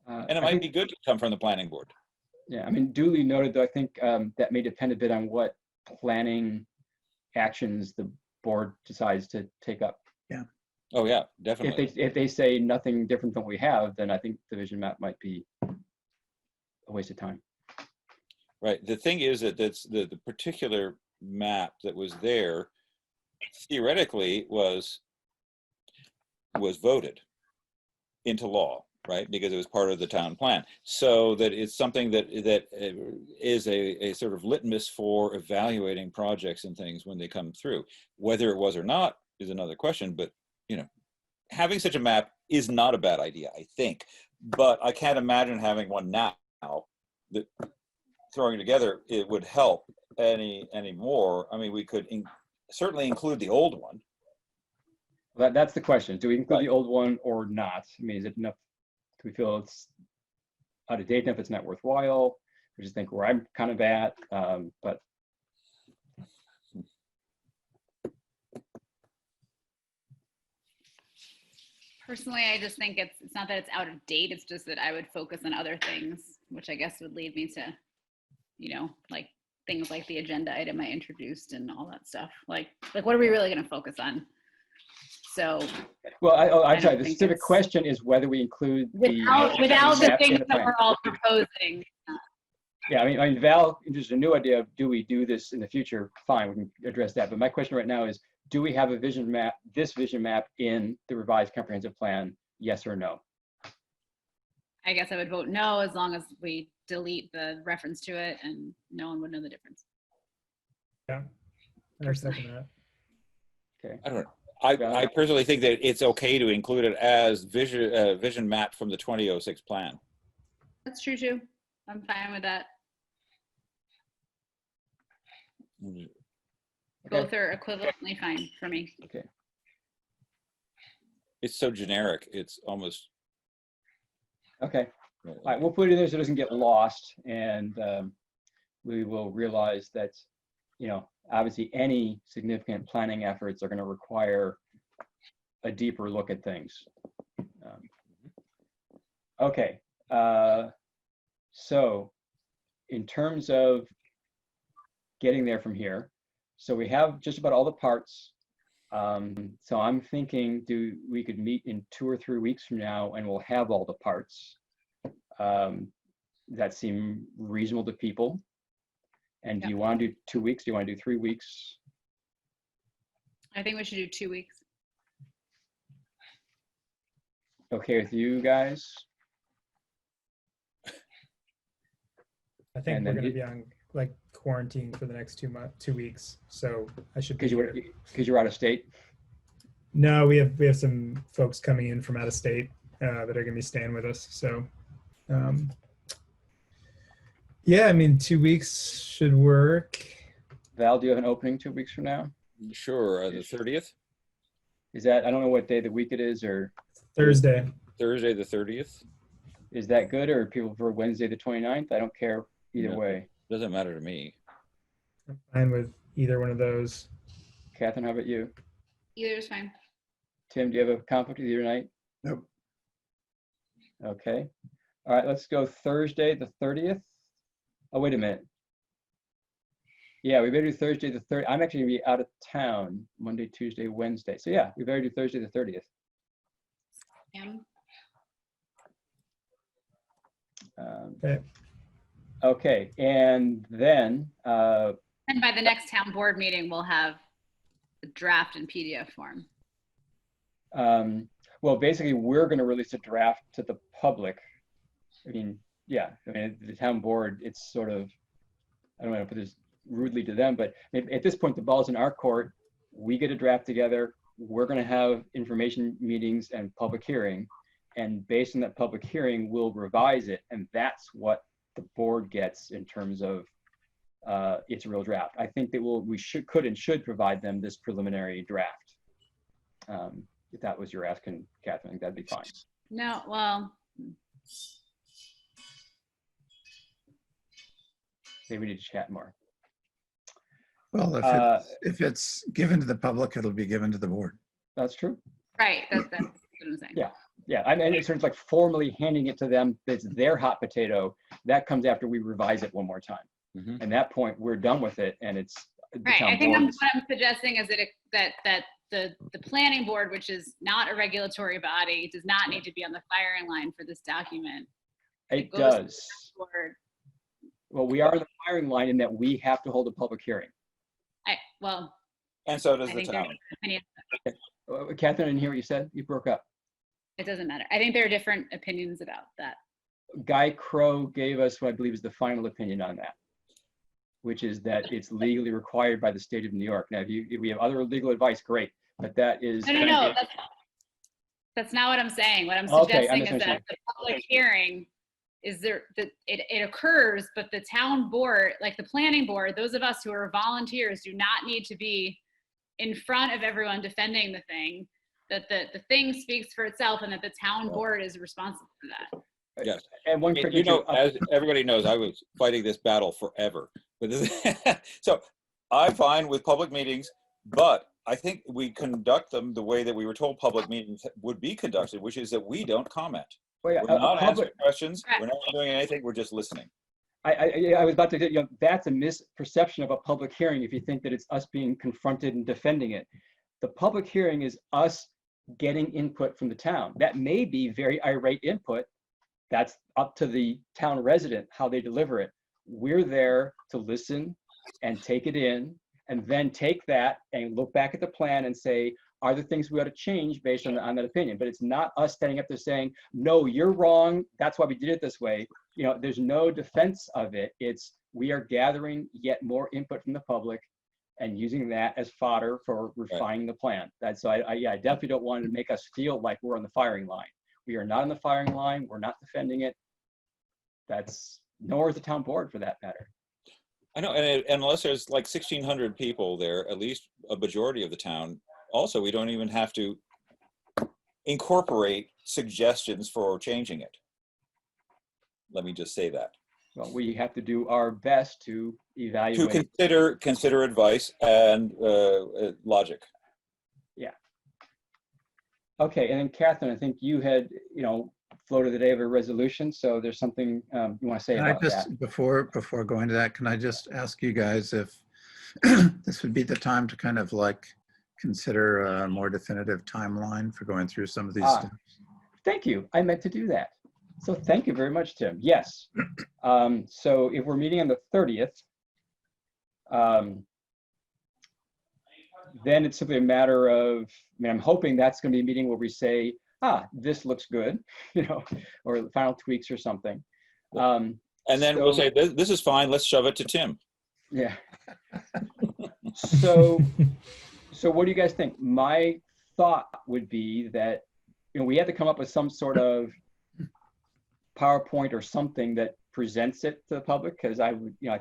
Speaker 2: And it
Speaker 1: I
Speaker 2: might
Speaker 1: think-
Speaker 2: be good to come from the planning board.
Speaker 1: Yeah, I mean, duly noted, though, I think that may depend a bit on what planning actions the board decides to take up.
Speaker 2: Oh yeah, definitely.
Speaker 1: If they say nothing different than we have, then I think the vision map might be a waste of time.
Speaker 2: Right. The thing is that that's the particular map that was there theoretically was voted into law, right? Because it was part of the town plan. So that it's something that is a sort of litmus for evaluating projects and things when they come through. Whether it was or not, is another question, but you know, having such a map is not a bad idea, I think. But I can't imagine having one now that throwing together it would help any more. I mean, we could certainly include the old one.
Speaker 1: That's the question. Do we include
Speaker 2: Right.
Speaker 1: the old one or not? I mean, is it enough? Do we feel it's out of date enough? It's not worthwhile. I just think where I'm kind of at, but
Speaker 3: Personally, I just think it's not that it's out of date. It's just that I would focus on other things, which I guess would lead me to, you know, like things like the agenda item I introduced and all that stuff. Like what are we really going to focus on? So
Speaker 1: well,
Speaker 3: I
Speaker 1: I'm
Speaker 3: don't
Speaker 1: sorry. The
Speaker 3: think
Speaker 1: specific
Speaker 3: it's-
Speaker 1: question is whether we include
Speaker 3: without the
Speaker 1: map in
Speaker 3: things
Speaker 1: the
Speaker 3: that
Speaker 1: plan.
Speaker 3: we're all proposing.
Speaker 1: Yeah, I mean, Val, just a new idea of do we do this in the future? Fine, we can address that. But my question right now is, do we have a vision map, this vision map in the revised comprehensive plan? Yes or no?
Speaker 3: I guess I would vote no as long as we delete the reference to it and no one would know the difference.
Speaker 4: Yeah. I second that.
Speaker 1: Okay.
Speaker 2: I don't know. I personally think that it's okay to include it as vision map from the 2006 plan.
Speaker 3: That's true too. I'm fine with that.
Speaker 1: Okay.
Speaker 3: Both are equivalently fine for me.
Speaker 1: Okay.
Speaker 2: It's so generic. It's almost.
Speaker 1: Okay. All right, we'll put it in there so it doesn't get lost, and we will realize that, you know, obviously any significant planning efforts are going to require a deeper look at things. Okay, so in terms of getting there from here, so we have just about all the parts. So I'm thinking we could meet in 2 or 3 weeks from now and we'll have all the parts. That seem reasonable to people. And do you want to do 2 weeks? Do you want to do 3 weeks?
Speaker 3: I think we should do 2 weeks.
Speaker 1: Okay with you guys?
Speaker 4: I think
Speaker 1: And
Speaker 4: we're
Speaker 1: then
Speaker 4: going to be on like quarantine for the next 2 weeks. So I should be
Speaker 1: Because
Speaker 4: here.
Speaker 1: you're out of state?
Speaker 4: No, we have some folks coming in from out of state that are going to be staying with us. So, yeah, I mean, 2 weeks should work.
Speaker 1: Val, do you have an opening 2 weeks from now?
Speaker 2: Sure, the 30th,
Speaker 1: Is that, I don't know what day of the week it is, or
Speaker 4: Thursday.
Speaker 2: Thursday the 30th.
Speaker 1: is that good, or people for Wednesday the 29th? I don't care either
Speaker 2: No.
Speaker 1: way.
Speaker 2: Doesn't matter to me.
Speaker 4: I'm fine with either one of those.
Speaker 1: Catherine, how about you?
Speaker 3: Either is fine.
Speaker 1: Tim, do you have a conflict either night?
Speaker 5: Nope.
Speaker 1: Okay. All right, let's go Thursday the 30th. Oh, wait a minute. Yeah, we better do Thursday the 30th. I'm actually gonna be out of town Monday, Tuesday, Wednesday. So yeah, we better do Thursday the 30th.
Speaker 4: Okay.
Speaker 1: Okay, and then,
Speaker 3: And by the next town board meeting, we'll have the draft in PDF form.
Speaker 1: well, basically, we're gonna release a draft to the public. I mean, yeah, I mean, the town board, it's sort of, I don't want to put this rudely to them, but at this point, the ball's in our court. We get a draft together. We're going to have information meetings and public hearing. And based on that public hearing, we'll revise it. And that's what the board gets in terms of its real draft. I think that we could and should provide them this preliminary draft. If that was your asking, Catherine, that'd be fine.
Speaker 3: No, well,
Speaker 1: Maybe we need to chat more.
Speaker 5: Well, if it's given to the public, it'll be given to the board.
Speaker 1: That's true.
Speaker 3: right, that's what I'm saying.
Speaker 1: Yeah. Yeah, I mean, it's sort of like formally handing it to them. It's their hot potato. That comes after we revise it one more time.
Speaker 2: Mhm.
Speaker 1: And that point, we're done with it, and it's the
Speaker 3: Right,
Speaker 1: town
Speaker 3: I think
Speaker 1: board's-
Speaker 3: what I'm suggesting is that the planning board, which is not a regulatory body, does not need to be on the firing line for this document.
Speaker 1: It
Speaker 3: goes to
Speaker 1: does.
Speaker 3: Board,
Speaker 1: Well, we are in the firing line in that we have to hold a public hearing.
Speaker 3: well,
Speaker 2: And so does
Speaker 3: I
Speaker 2: the
Speaker 3: think there are
Speaker 2: town.
Speaker 3: opinions.
Speaker 1: Catherine, I didn't hear what you said. You broke up.
Speaker 3: It doesn't matter. I think there are different opinions about that.
Speaker 1: Guy Crow gave us what I believe is the final opinion on that, which is that it's legally required by the state of New York. Now, if we have other legal advice, great. but that is.
Speaker 3: No, that's not what I'm saying. What I'm
Speaker 1: Okay,
Speaker 3: suggesting is that
Speaker 1: misunderstanding.
Speaker 3: the public hearing is there, that it occurs, but the town board, like the planning board, those of us who are volunteers do not need to be in front of everyone defending the thing, that the thing speaks for itself and that the town board is responsible for that.
Speaker 2: Yes.
Speaker 1: And one
Speaker 2: You
Speaker 1: quick,
Speaker 2: know, as everybody knows, I was fighting this battle forever. But so I'm fine with public meetings, but I think we conduct them the way that we were told public meetings would be conducted, which is that we don't comment.
Speaker 1: well, yeah,
Speaker 2: We're not
Speaker 1: public,
Speaker 2: answering questions.
Speaker 3: Correct.
Speaker 2: We're not doing anything. We're just listening.
Speaker 1: I was about to, that's a misperception of a public hearing if you think that it's us being confronted and defending it. The public hearing is us getting input from the town. That may be very irate input. That's up to the town resident, how they deliver it. We're there to listen and take it in, and then take that and look back at the plan and say, are there things we ought to change based on that opinion? But it's not us standing up there saying, no, you're wrong. That's why we did it this way. There's no defense of it. It's we are gathering yet more input from the public and using that as fodder for refining the plan. That's so I definitely don't want to make us feel like we're on the firing line. We are not on the firing line. We're not defending it. That's nor is the town board for that matter.
Speaker 2: I know, and unless there's like 1,600 people there, at least a majority of the town, also, we don't even have to incorporate suggestions for changing it. Let me just say that.
Speaker 1: Well, we have to do our best to
Speaker 2: To
Speaker 1: evaluate.
Speaker 2: consider advice and logic.
Speaker 1: Okay, and then Catherine, I think you had, floated the day of a resolution. So there's something you want to say
Speaker 5: Can I
Speaker 1: about that?
Speaker 5: just, before going to that, can I just ask you guys if this would be the time to kind of like consider a more definitive timeline for going through some of these
Speaker 1: Ah.
Speaker 5: steps?
Speaker 1: Thank you. I meant to do that. So thank you very much, Tim. Yes. So if we're meeting on the 30th, then it's simply a matter of, I'm hoping that's going to be a meeting where we say, this looks good, or the final tweaks or something.
Speaker 2: And then we'll
Speaker 1: So-
Speaker 2: say, this is fine, let's shove it to Tim.
Speaker 1: Yeah. So what do you guys think? My thought would be that, we have to come up with some sort of PowerPoint or something that presents it to the public, because I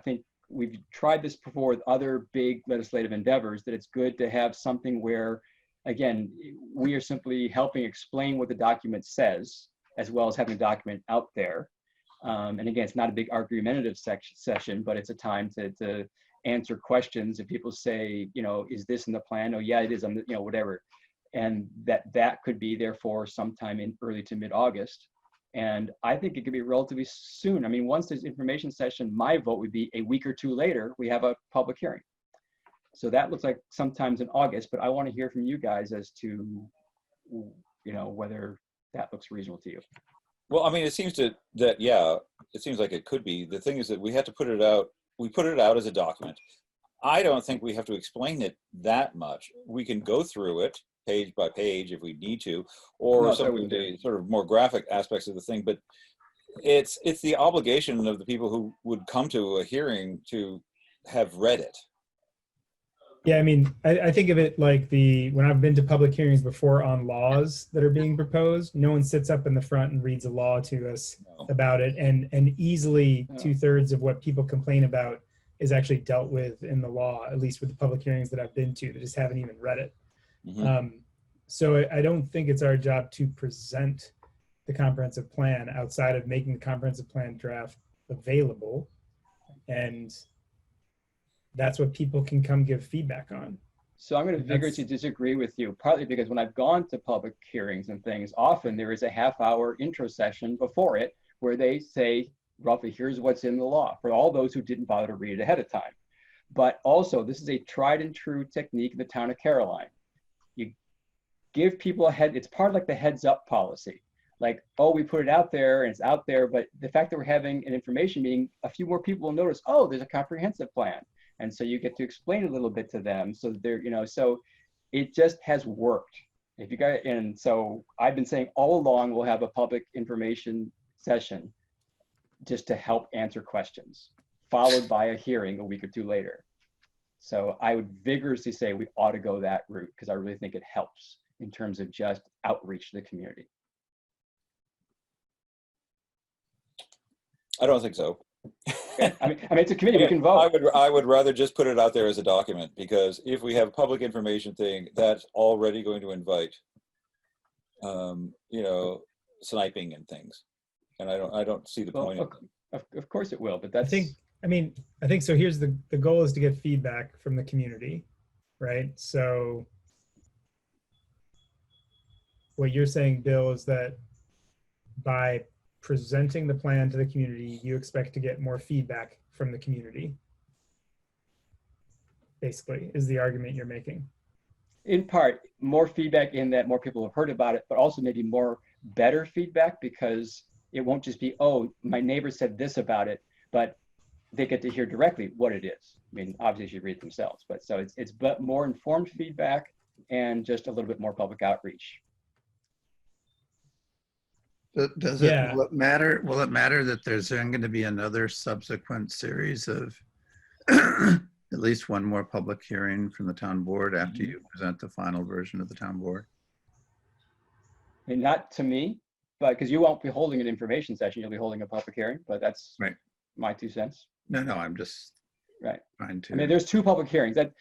Speaker 1: think we've tried this before with other big legislative endeavors, that it's good to have something where, again, we are simply helping explain what the document says, as well as having a document out there. And again, it's not a big argumentative session, but it's a time to answer questions. If people say, is this in the plan? Oh yeah, it is, whatever. And that could be therefore sometime in early to mid-August. And I think it could be relatively soon. I mean, once there's information session, my vote would be a week or two later, we have a public hearing. So that looks like sometimes in August, but I want to hear from you guys as to, whether that looks reasonable to you.
Speaker 2: Well, I mean, it seems it seems like it could be. The thing is that we have to put it out. We put it out as a document. I don't think we have to explain it that much. We can go through it page by page if we need to, or
Speaker 1: No,
Speaker 2: some
Speaker 1: so we
Speaker 2: of
Speaker 1: do.
Speaker 2: the sort of more graphic aspects of the thing. But it's the obligation of the people who would come to a hearing to have read it.
Speaker 4: Yeah, I mean, I think of it like when I've been to public hearings before on laws that are being proposed, no one sits up in the front and reads a law to us
Speaker 2: No.
Speaker 4: about it. And easily
Speaker 1: Yeah.
Speaker 4: 2/3 of what people complain about is actually dealt with in the law, at least with the public hearings that I've been to, that just haven't even read it.
Speaker 2: Mhm.
Speaker 4: So I don't think it's our job to present the comprehensive plan outside of making the comprehensive plan draft available. And that's what people can come give feedback on.
Speaker 1: So I'm going to
Speaker 4: That's-
Speaker 1: vigorously disagree with you, partly because when I've gone to public hearings and things, often there is a half-hour intro session before it where they say, roughly, here's what's in the law, for all those who didn't bother to read it ahead of time. But also, this is a tried and true technique in the town of Caroline. You give people it's part of like the heads up policy. Like, oh, we put it out there and it's out there, but the fact that we're having an information meeting, a few more people will notice, oh, there's a comprehensive plan. And so you get to explain a little bit to them. So they're, so it just has worked. If you guys, and so I've been saying all along, we'll have a public information session just to help answer questions, followed by a hearing a week or two later. So I would vigorously say we ought to go that route because I really think it helps in terms of just outreach to the community.
Speaker 2: I don't think so.
Speaker 1: I mean, it's a committee, we can vote.
Speaker 2: I would rather just put it out there as a document, because if we have public information thing, that's already going to invite, you know, sniping and things. And I don't see the
Speaker 1: Well,
Speaker 2: point of it.
Speaker 1: of course it will, but
Speaker 4: I
Speaker 1: that's,
Speaker 4: think so. Here's the goal is to get feedback from the community, right? So what you're saying, Bill, is that by presenting the plan to the community, you expect to get more feedback from the community. Basically, is the argument you're making.
Speaker 1: in part, more feedback in that more people have heard about it, but also maybe more better feedback because it won't just be, oh, my neighbor said this about it, but they get to hear directly what it is. I mean, obviously you should read it themselves, but so it's but more informed feedback and just a little bit more public outreach.
Speaker 5: Does
Speaker 4: Yeah.
Speaker 5: it, will it matter, will it matter that there's going to be another subsequent series of at least one more public hearing from the town board after you present the final version of the town board?
Speaker 1: I mean, not to me, but because you won't be holding an information session, you'll be holding a public hearing, but that's
Speaker 5: Right.
Speaker 1: my 2 cents.
Speaker 5: No, I'm just
Speaker 1: Right.
Speaker 5: trying to.
Speaker 1: I mean, there's 2 public hearings that,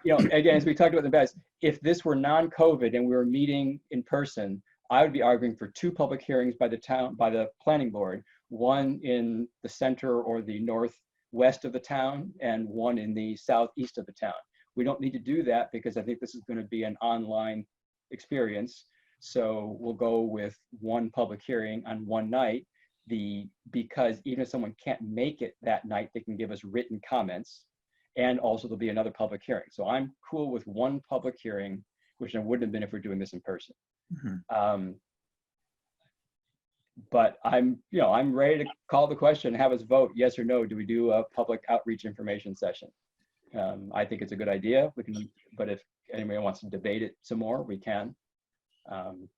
Speaker 1: you know, again, as we talked about in the past, if this were non-COVID and we were meeting in person, I would be arguing for 2 public hearings by the planning board, one in the center or the northwest of the town and one in the southeast of the town. We don't need to do that because I think this is going to be an online experience. So we'll go with 1 public hearing on 1 night. Because even if someone can't make it that night, they can give us written comments, and also there'll be another public hearing. So I'm cool with 1 public hearing, which I wouldn't have been if we're doing this in person.
Speaker 5: Mhm.
Speaker 1: But I'm ready to call the question, have us vote yes or no. Do we do a public outreach information session? I think it's a good idea. We can, but if anybody wants to debate it some more, we can. And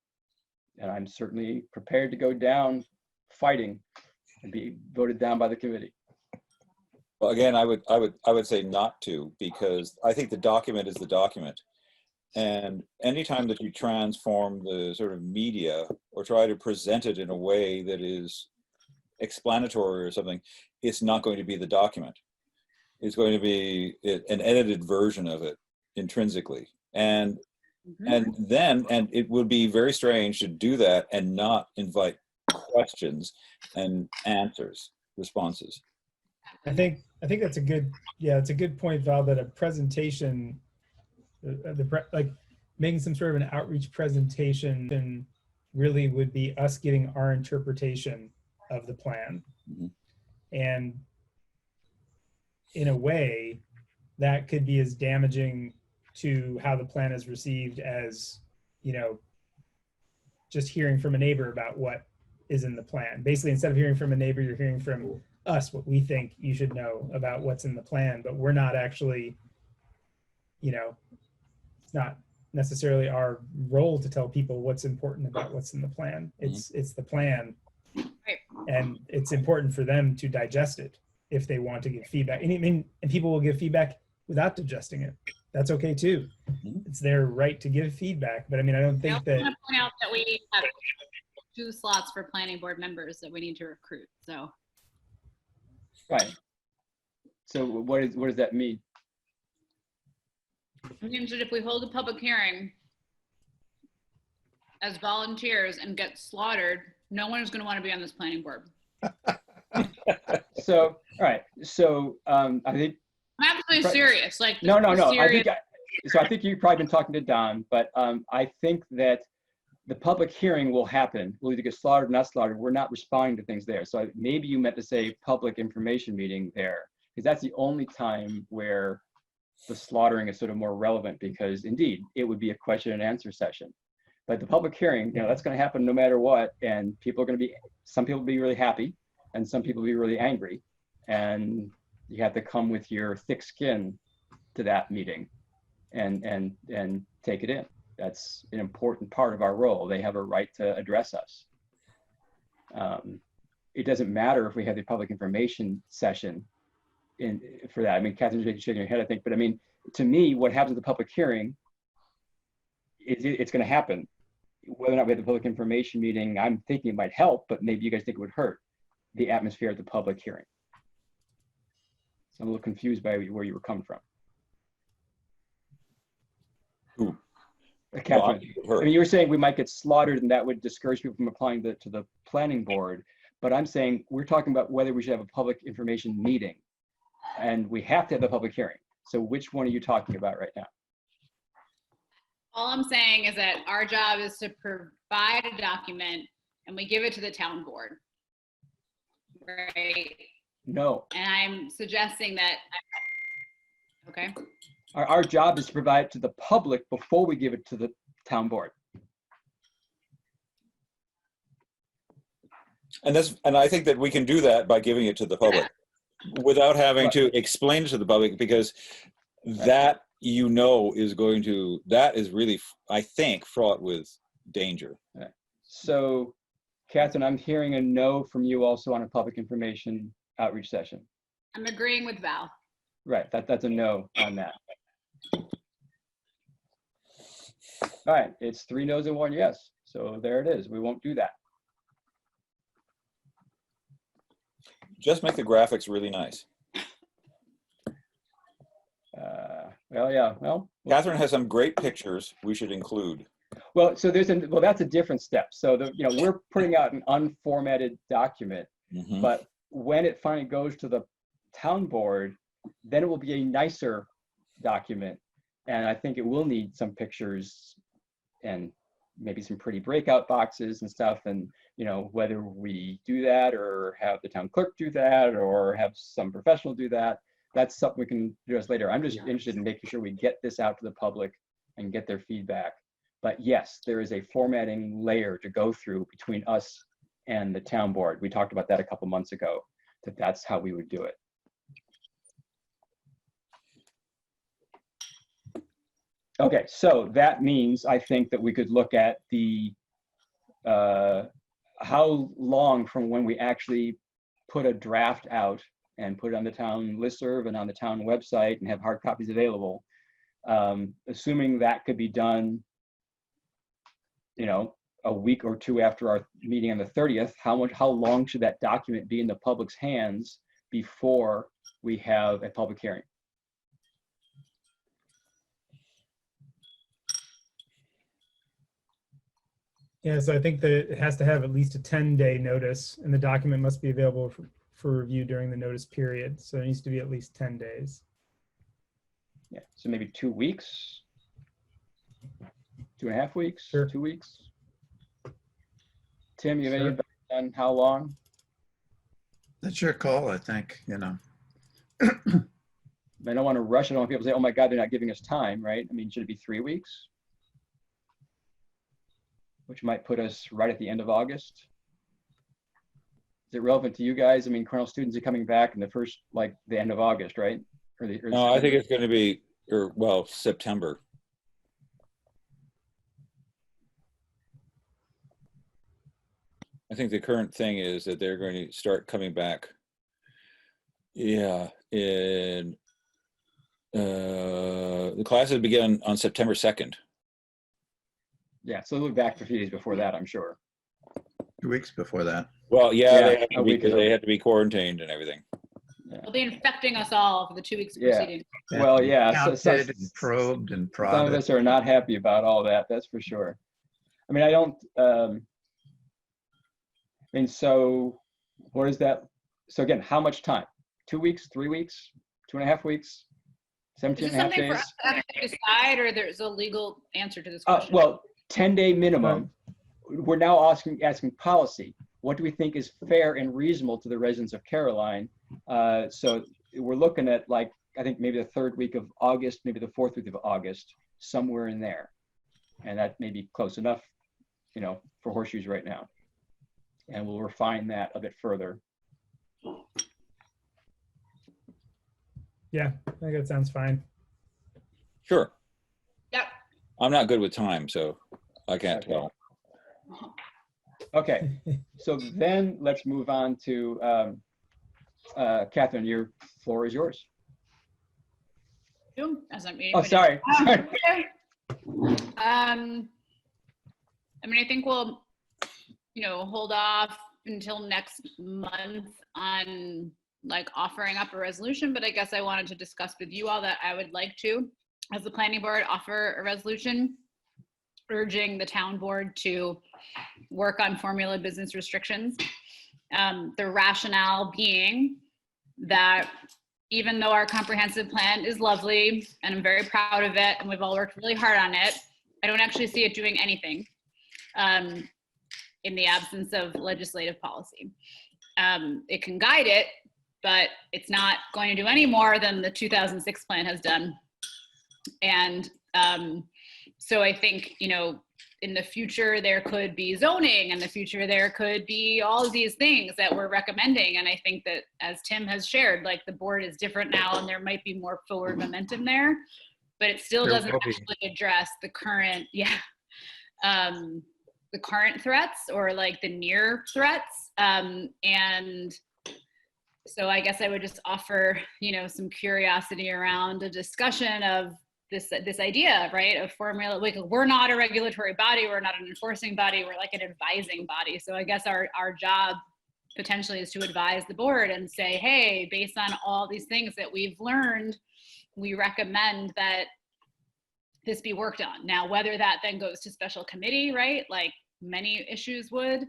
Speaker 1: I'm certainly prepared to go down fighting and be voted down by the committee.
Speaker 2: Well, again, I would say not to, because I think the document is the document. And anytime that you transform the sort of media or try to present it in a way that is explanatory or something, it's not going to be the document. It's going to be an edited version of it intrinsically. And it would be very strange to do that and not invite questions and answers, responses.
Speaker 4: I think that's a good, it's a good point, Val, that a presentation, like making some sort of an outreach presentation really would be us getting our interpretation of the plan.
Speaker 2: Mhm.
Speaker 4: And in a way, that could be as damaging to how the plan is received as, you know, just hearing from a neighbor about what is in the plan. Basically, instead of hearing from a neighbor, you're hearing from us what we think you should know about what's in the plan, but we're not actually, you know, it's not necessarily our role to tell people what's important about what's in the plan. It's the plan,
Speaker 3: Right.
Speaker 4: and it's important for them to digest it if they want to give feedback. And people will give feedback without digesting it. That's okay too. It's their right to give feedback. But I mean, I don't
Speaker 3: I
Speaker 4: think
Speaker 3: also
Speaker 4: that.
Speaker 3: want to point out that we have 2 slots for planning board members that we need to recruit. So
Speaker 1: Right. So what does that mean?
Speaker 3: it means that if we hold a public hearing as volunteers and get slaughtered, no one is going to want to be on this planning board.
Speaker 1: So, all right. So I think,
Speaker 3: I'm absolutely
Speaker 1: Right.
Speaker 3: serious. Like
Speaker 1: no.
Speaker 3: serious.
Speaker 1: I think you've probably been talking to Don, but I think that the public hearing will happen. We'll either get slaughtered or not slaughtered. We're not responding to things there. So maybe you meant to say public information meeting there, because that's the only time where the slaughtering is sort of more relevant, because indeed it would be a question and answer session. But the public hearing, you know, that's going to happen no matter what. And people are going to be, some people will be really happy and some people will be really angry. And you have to come with your thick skin to that meeting and take it in. That's an important part of our role. They have a right to address us. It doesn't matter if we have the public information session for that. I mean, Catherine's shaking her head, I think, but I mean, to me, what happens at the public hearing is it's going to happen. Whether or not we have the public information meeting, I'm thinking it might help, but maybe you guys think it would hurt the atmosphere at the public hearing. So I'm a little confused by where you were coming from.
Speaker 2: Who?
Speaker 1: Catherine,
Speaker 2: Her.
Speaker 1: I mean, you were saying we might get slaughtered and that would discourage people from applying to the planning board. But I'm saying we're talking about whether we should have a public information meeting, and we have to have the public hearing. So which one are you talking about right now?
Speaker 3: All I'm saying is that our job is to provide a document and we give it to the town board. Right?
Speaker 1: No,
Speaker 3: And I'm suggesting that, okay,
Speaker 1: our job is to provide it to the public before we give it to the town board.
Speaker 2: And I think that we can do that by giving it to the public without having to explain it to the public, because that, you know, is going to, that is really, I think, fraught with danger.
Speaker 1: So Catherine, I'm hearing a no from you also on a public information outreach session.
Speaker 3: I'm agreeing with Val.
Speaker 1: Right, that's a no on that. All right, it's 3 no's and 1 yes. So there it is. We won't do that.
Speaker 2: Just make the graphics really nice.
Speaker 1: Well, yeah, well.
Speaker 2: Catherine has some great pictures we should include.
Speaker 1: Well, so well, that's a different step. So we're putting out an unformatted document,
Speaker 2: Mhm.
Speaker 1: but when it finally goes to the town board, then it will be a nicer document. And I think it will need some pictures and maybe some pretty breakout boxes and stuff. And, whether we do that or have the town clerk do that or have some professional do that, that's something we can address later. I'm just interested in making sure we get this out to the public and get their feedback. But yes, there is a formatting layer to go through between us and the town board. We talked about that a couple months ago, that's how we would do it. Okay, so that means I think that we could look at the how long from when we actually put a draft out and put it on the town listserv and on the town website and have hard copies available. Assuming that could be done, a week or 2 after our meeting on the 30th, how long should that document be in the public's hands before we have a public hearing?
Speaker 4: Yeah, so I think that it has to have at least a 10-day notice, and the document must be available for review during the notice period. So it needs to be at least 10 days.
Speaker 1: Yeah, so maybe 2 weeks, 2.5 weeks,
Speaker 4: Sure.
Speaker 1: 2 weeks. Tim, you have any
Speaker 4: Sure.
Speaker 1: advice on how long?
Speaker 5: That's your call, I think,
Speaker 1: I don't want to rush. I don't want people to say, oh my God, they're not giving us time, right? I mean, should it be 3 weeks? Which might put us right at the end of August. Is it relevant to you guys? I mean, Cornell students are coming back in the end of August, right?
Speaker 2: No, I think it's going to be, September. I think the current thing is that they're going to start coming back. Yeah, the classes begin on September 2nd.
Speaker 1: Yeah, so we'll be back for a few days before that, I'm sure.
Speaker 5: 2 weeks before that.
Speaker 2: Well,
Speaker 1: Yeah,
Speaker 2: yeah, they have
Speaker 1: a
Speaker 2: to be,
Speaker 1: week
Speaker 2: because
Speaker 1: ago.
Speaker 2: they had to be quarantined and everything.
Speaker 3: They'll be infecting us all for the 2 weeks
Speaker 1: Yeah.
Speaker 3: proceeding.
Speaker 1: Well, yeah,
Speaker 5: Counted and probed and
Speaker 1: some of
Speaker 5: prodded.
Speaker 1: us are not happy about all that, that's for sure. I mean, so what is that? So again, how much time? 2 weeks, 3 weeks, 2.5 weeks,
Speaker 3: Is
Speaker 1: 17
Speaker 3: this
Speaker 1: and a half
Speaker 3: something for
Speaker 1: days?
Speaker 3: us to have to decide, or there's a legal answer to this question?
Speaker 1: Well, 10-day minimum. We're now asking policy. What do we think is fair and reasonable to the residents of Caroline? So we're looking at I think maybe the 3rd week of August, maybe the 4th week of August, somewhere in there. And that may be close enough, for horseshoes right now. And we'll refine that a bit further.
Speaker 4: Yeah, I think that sounds fine.
Speaker 2: Sure.
Speaker 3: Yep.
Speaker 2: I'm not good with time, so I can't
Speaker 1: Okay.
Speaker 2: tell.
Speaker 1: Okay, so then let's move on to Catherine, your floor is yours.
Speaker 3: As I'm meeting
Speaker 1: Oh,
Speaker 3: with-
Speaker 1: sorry. Sorry.
Speaker 3: I mean, I think we'll, hold off until next month on like offering up a resolution, but I guess I wanted to discuss with you all that I would like to, as the planning board, offer a resolution urging the town board to work on formula business restrictions. The rationale being that even though our comprehensive plan is lovely and I'm very proud of it and we've all worked really hard on it, I don't actually see it doing anything in the absence of legislative policy. It can guide it, but it's not going to do any more than the 2006 plan has done. And so I think, in the future, there could be zoning, in the future, there could be all of these things that we're recommending. And I think that, as Tim has shared, like the board is different now and there might be more forward momentum there, but it still
Speaker 4: There
Speaker 3: doesn't
Speaker 4: will be.
Speaker 3: actually address the current, the current threats or like the near threats. And so I guess I would just offer, some curiosity around a discussion of this idea, right, of formula. Like, we're not a regulatory body, we're not an enforcing body, we're like an advising body. So I guess our job potentially is to advise the board and say, hey, based on all these things that we've learned, we recommend that this be worked on. Now, whether that then goes to special committee, right, like many issues would,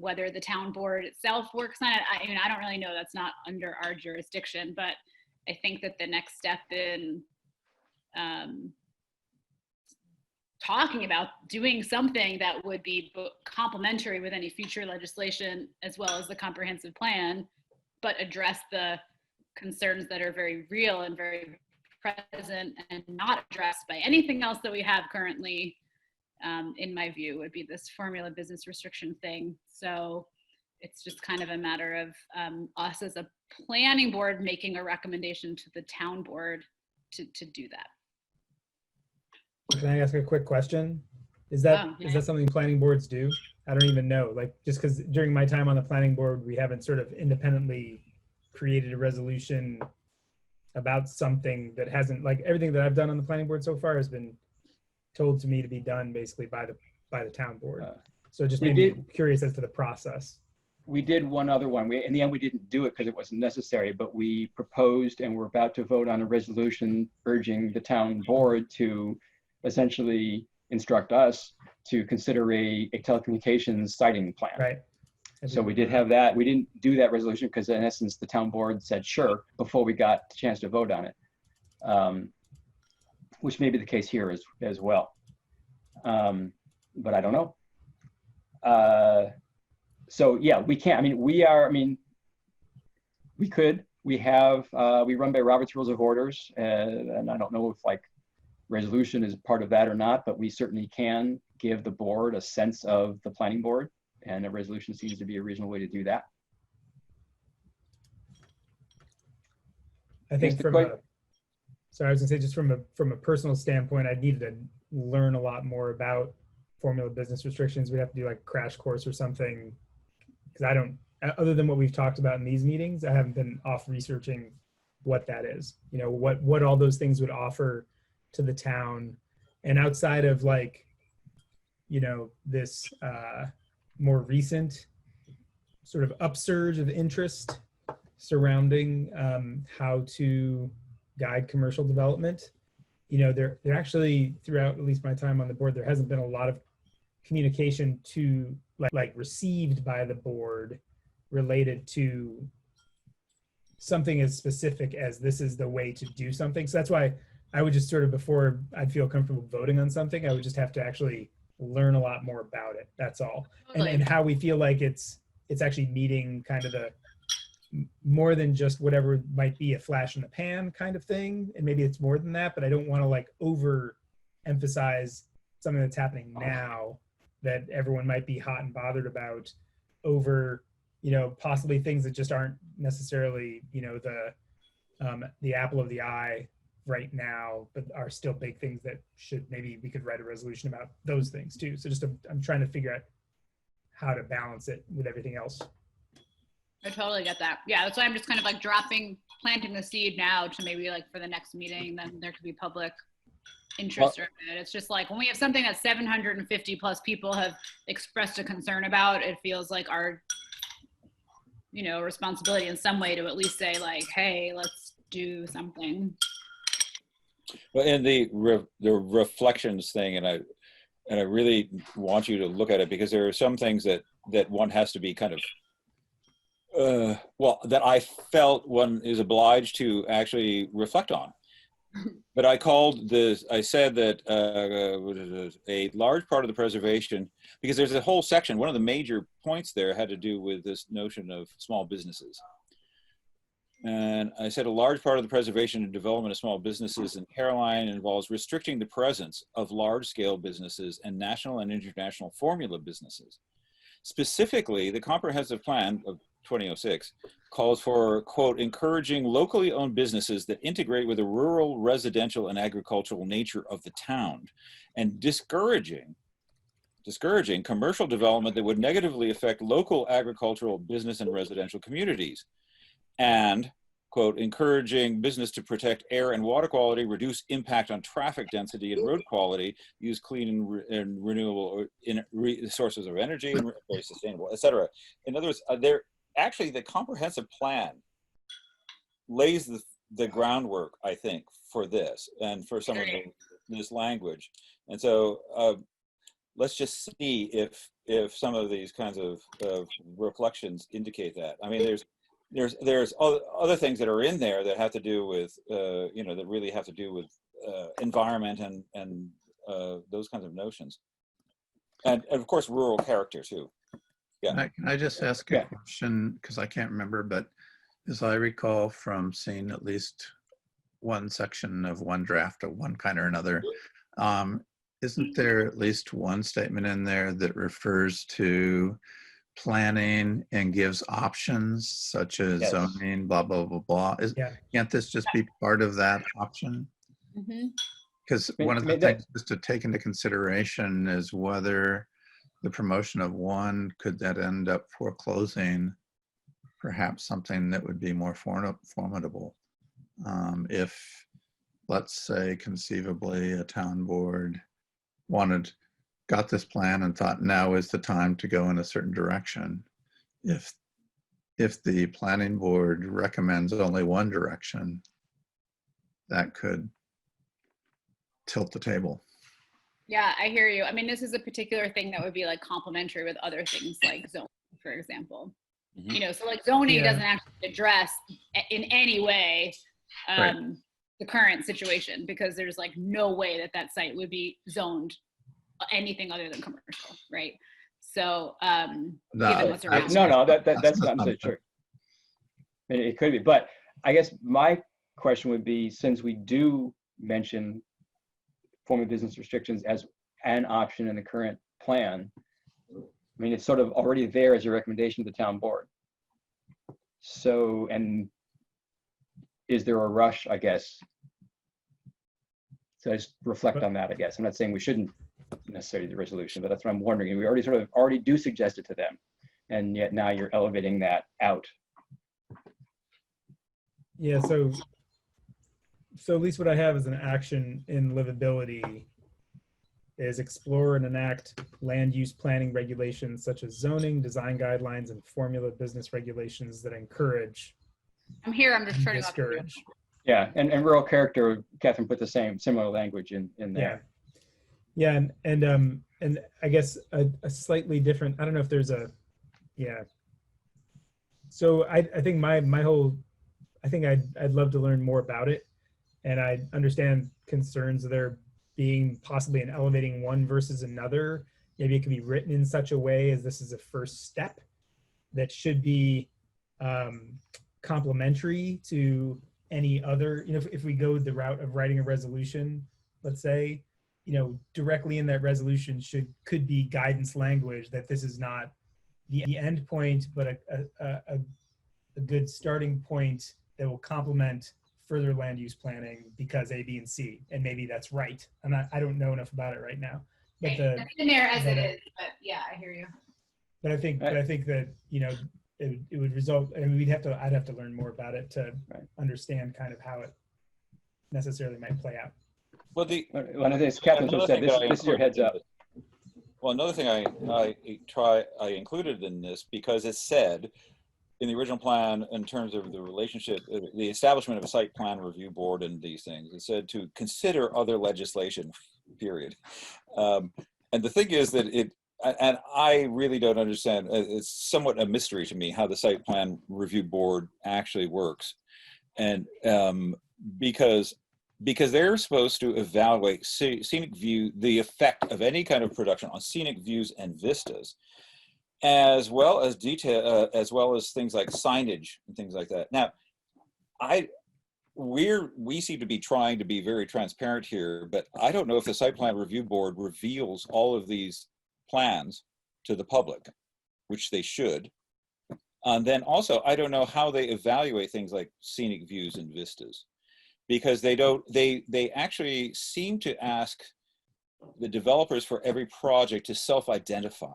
Speaker 3: whether the town board itself works on it, I don't really know. That's not under our jurisdiction, but I think that the next step in talking about doing something that would be complementary with any future legislation as well as the comprehensive plan, but address the concerns that are very real and very present and not addressed by anything else that we have currently, in my view, would be this formula business restriction thing. So it's just kind of a matter of us as a planning board making a recommendation to the town board to do that.
Speaker 4: Can I ask a quick question? Is that
Speaker 3: Oh, yeah.
Speaker 4: is that something planning boards do? I don't even know. Like, just because during my time on the planning board, we haven't sort of independently created a resolution about something that hasn't, like, everything that I've done on the planning board so far has been told to me to be done basically by the town board. So just
Speaker 1: we
Speaker 4: made me
Speaker 1: did-
Speaker 4: curious as to the process.
Speaker 1: We did one other one. In the end, we didn't do it because it wasn't necessary, but we proposed and we're about to vote on a resolution urging the town board to essentially instruct us to consider a telecommunications siting plan.
Speaker 4: Right.
Speaker 1: So we did have that. We didn't do that resolution because in essence, the town board said sure before we got the chance to vote on it, which may be the case here as well. But I don't know. So yeah, we can't, we could, we run by Robert's Rules of Orders, and I don't know if like resolution is part of that or not, but we certainly can give the board a sense of the planning board, and a resolution seems to be a reasonable way to do that.
Speaker 4: I think
Speaker 1: Mr.
Speaker 4: from
Speaker 1: Coit?
Speaker 4: I was gonna say, just from a personal standpoint, I needed to learn a lot more about formula business restrictions. We'd have to do like a crash course or something, because I don't, other than what we've talked about in these meetings, I haven't been off researching what that is, what all those things would offer to the town. And outside of like, this more recent sort of upsurge of interest surrounding how to guide commercial development, there actually, throughout at least my time on the board, there hasn't been a lot of communication to like received by the board related to something as specific as this is the way to do something. So that's why I would just sort of, before I'd feel comfortable voting on something, I would just have to actually learn a lot more about it. That's all. And how we feel like it's actually meeting kind of the more than just whatever might be a flash in the pan kind of thing. And maybe it's more than that, but I don't want to like overemphasize something that's happening now that everyone might be hot and bothered about over, possibly things that just aren't necessarily, the apple of the eye right now, but are still big things that maybe we could write a resolution about those things too. So I'm trying to figure out how to balance it with everything else.
Speaker 3: I totally get that. Yeah, that's why I'm just kind of like planting the seed now to maybe like for the next meeting, then there could be public interest in it. It's just like when we have something that 750 plus people have expressed a concern about, it feels like our, responsibility in some way to at least say like, hey, let's do something.
Speaker 2: Well, in the reflections thing, and I really want you to look at it, because there are some things that one has to be kind of that I felt one is obliged to actually reflect on. But I said that a large part of the preservation, because there's a whole section, one of the major points there had to do with this notion of small businesses. And I said a large part of the preservation and development of small businesses in Caroline involves restricting the presence of large-scale businesses and national and international formula businesses. Specifically, the comprehensive plan of 2006 calls for, quote, encouraging locally owned businesses that integrate with the rural, residential, and agricultural nature of the town, and discouraging commercial development that would negatively affect local agricultural, business, and residential communities. And, quote, encouraging business to protect air and water quality, reduce impact on traffic density and road quality, use clean and renewable sources of energy, and very sustainable, et cetera. In other words, actually the comprehensive plan lays the groundwork, I think, for this and for some of this language. And so let's just see if some of these kinds of reflections indicate that. I mean, there's other things that are in there that have to do with, that really have to do with environment and those kinds of notions. And of course, rural character too. Yeah.
Speaker 5: Can I just ask a question? Because I can't remember, but as I recall from seeing at least one section of one draft of one kind or another, isn't there at least one statement in there that refers to planning and gives options such as zoning, blah, blah, blah, blah? Can't this just be part of that option? Because one of the things just to take into consideration is whether the promotion of one, could that end up foreclosing perhaps something that would be more formidable? If, let's say, conceivably a town board got this plan and thought now is the time to go in a certain direction. If the planning board recommends only one direction, that could tilt the table.
Speaker 3: Yeah, I hear you. I mean, this is a particular thing that would be like complementary with other things like zoning, for example. So like zoning doesn't actually address in any way the current situation, because there's like no way that site would be zoned anything other than commercial, right? So given what's around.
Speaker 1: That's not so true. I mean, it could be, but I guess my question would be, since we do mention forming business restrictions as an option in the current plan, I mean, it's sort of already there as a recommendation to the town board. So, and is there a rush, I guess? So I just reflect on that, I guess. I'm not saying we shouldn't necessarily do the resolution, but that's what I'm wondering. We already do suggest it to them, and yet now you're elevating that out.
Speaker 4: Yeah, so at least what I have as an action in livability is explore and enact land use planning regulations such as zoning, design guidelines, and formula business regulations that encourage.
Speaker 3: I'm here, I'm just turning off.
Speaker 4: Discourage.
Speaker 1: Yeah, and rural character, Catherine put the similar language in there.
Speaker 4: Yeah, and I guess a slightly different, I don't know if there's so I think my whole, I think I'd love to learn more about it. And I understand concerns there being possibly an elevating one versus another. Maybe it could be written in such a way as this is a first step that should be complementary to any other, if we go the route of writing a resolution, let's say, directly in that resolution could be guidance language that this is not the end point, but a good starting point that will complement further land use planning because A, B, and C, and maybe that's right. I don't know enough about it right now. But
Speaker 3: That's in there as it is, but yeah, I hear you.
Speaker 4: But I think that it would result, and I'd have to learn more about it to
Speaker 1: Right.
Speaker 4: understand kind of how it necessarily might play out.
Speaker 2: Well, the
Speaker 1: One of the things Catherine
Speaker 2: another
Speaker 1: just said,
Speaker 2: thing that I
Speaker 1: this is your
Speaker 2: included
Speaker 1: heads
Speaker 2: in
Speaker 1: up.
Speaker 2: this- Well, another thing I included in this because it said in the original plan in terms of the relationship, the establishment of a site plan review board and these things, it said to consider other legislation, period. And the thing is that and I really don't understand, it's somewhat a mystery to me how the site plan review board actually works. And because they're supposed to evaluate scenic view, the effect of any kind of production on scenic views and vistas, as well as detail, as well as things like signage and things like that. Now, we seem to be trying to be very transparent here, but I don't know if the site plan review board reveals all of these plans to the public, which they should. And then also, I don't know how they evaluate things like scenic views and vistas, because they actually seem to ask the developers for every project to self-identify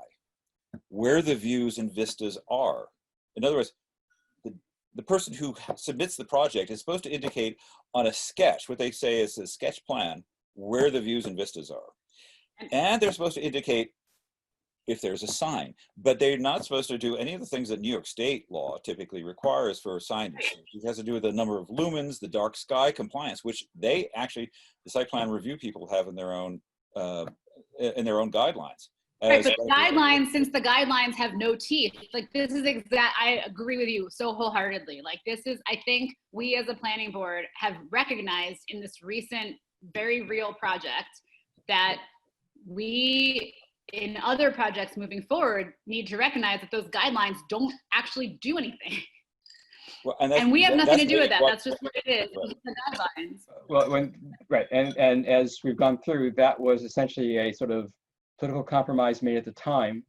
Speaker 2: where the views and vistas are. In other words, the person who submits the project is supposed to indicate on a sketch, what they say is a sketch plan, where the views and vistas are. And they're supposed to indicate if there's a sign, but they're not supposed to do any of the things that New York State law typically requires for signage. It has to do with the number of lumens, the dark sky compliance, which they actually, the site plan review people have in their own guidelines.
Speaker 3: Right, but guidelines, since the guidelines have no teeth, like this is I agree with you so wholeheartedly. Like this is, I think we as a planning board have recognized in this recent, very real project that we, in other projects moving forward, need to recognize that those guidelines don't actually do anything.
Speaker 2: Well,
Speaker 3: and we have nothing to do with that.
Speaker 2: Well,
Speaker 3: That's just what it is. It's just the guidelines.
Speaker 1: Well, right, and as we've gone through, that was essentially a sort of political compromise made at the time,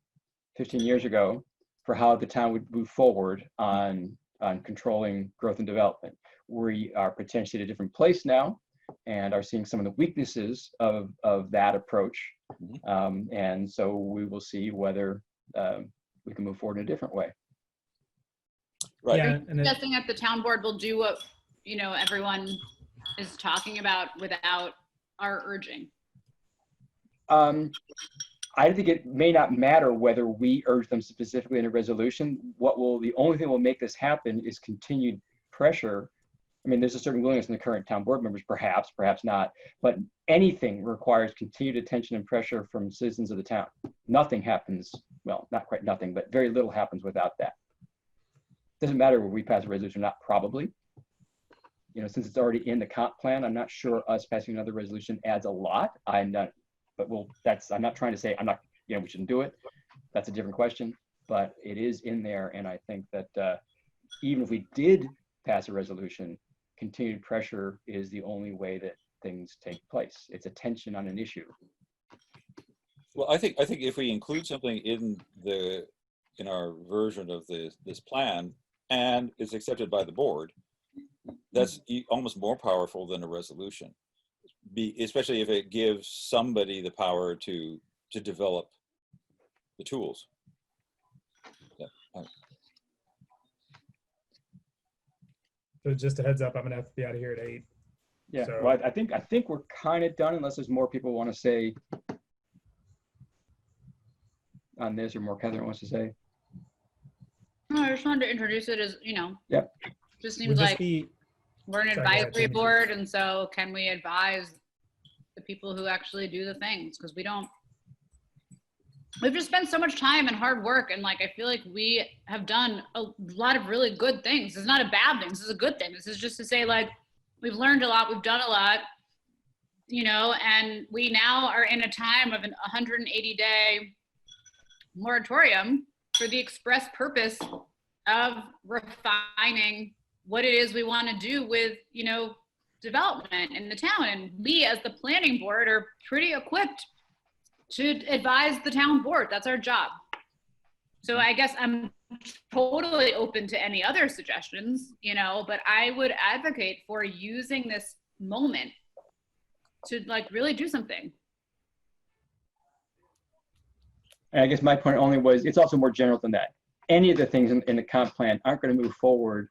Speaker 1: 15 years ago, for how the town would move forward on controlling growth and development. We are potentially at a different place now and are seeing some of the weaknesses of that approach. And so we will see whether we can move forward in a different way.
Speaker 2: Right.
Speaker 4: Yeah,
Speaker 3: Are you
Speaker 4: and it-
Speaker 3: suggesting that the town board will do what, everyone is talking about without our urging?
Speaker 1: I think it may not matter whether we urge them specifically in a resolution. The only thing that will make this happen is continued pressure. I mean, there's a certain willingness in the current town board members, perhaps not, but anything requires continued attention and pressure from citizens of the town. Nothing happens, well, not quite nothing, but very little happens without that. Doesn't matter whether we pass a resolution or not, probably. Since it's already in the comp plan, I'm not sure us passing another resolution adds a lot. I'm not trying to say we shouldn't do it. That's a different question, but it is in there. And I think that even if we did pass a resolution, continued pressure is the only way that things take place. It's attention on an issue.
Speaker 2: Well, I think if we include something in our version of this plan and is accepted by the board, that's almost more powerful than a resolution. Especially if it gives somebody the power to develop the tools. Yeah.
Speaker 4: So just a heads up, I'm gonna have to be out of here at 8.
Speaker 1: Yeah,
Speaker 4: So-
Speaker 1: well, I think we're kind of done unless there's more people want to say on this or more Catherine wants to say.
Speaker 3: No, I just wanted to introduce it as,
Speaker 1: Yep.
Speaker 3: just
Speaker 4: Would
Speaker 3: seems
Speaker 4: this
Speaker 3: like
Speaker 4: be,
Speaker 3: we're an
Speaker 4: sorry, go ahead,
Speaker 3: advisory
Speaker 4: Jen.
Speaker 3: board, and so can we advise the people who actually do the things? Because we've just spent so much time and hard work, and I feel like we have done a lot of really good things. It's not a bad thing. This is a good thing. This is just to say, we've learned a lot, we've done a lot, and we now are in a time of an 180-day moratorium for the express purpose of refining what it is we want to do with, development in the town. And we as the planning board are pretty equipped to advise the town board. That's our job. So I guess I'm totally open to any other suggestions, but I would advocate for using this moment to really do something.
Speaker 1: And I guess my point only was, it's also more general than that. any of the things in the comp plan aren't going to move forward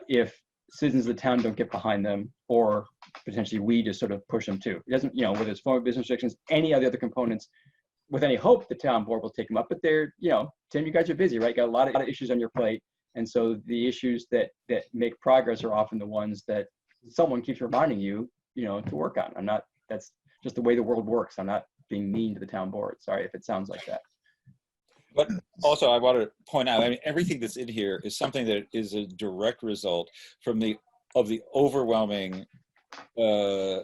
Speaker 1: if citizens of the town don't get behind them, or potentially we just sort of push them too. It doesn't, whether it's form of business restrictions, any of the other components, with any hope the town board will take them up. But they're, Tim, you guys are busy, right? Got a lot of issues on your plate. And so the issues that make progress are often the ones that someone keeps reminding you, to work on. That's just the way the world works. I'm not being mean to the town board. Sorry if it sounds like that.
Speaker 2: But also, I want to point out, I mean, everything that's in here is something that is a direct result from the overwhelming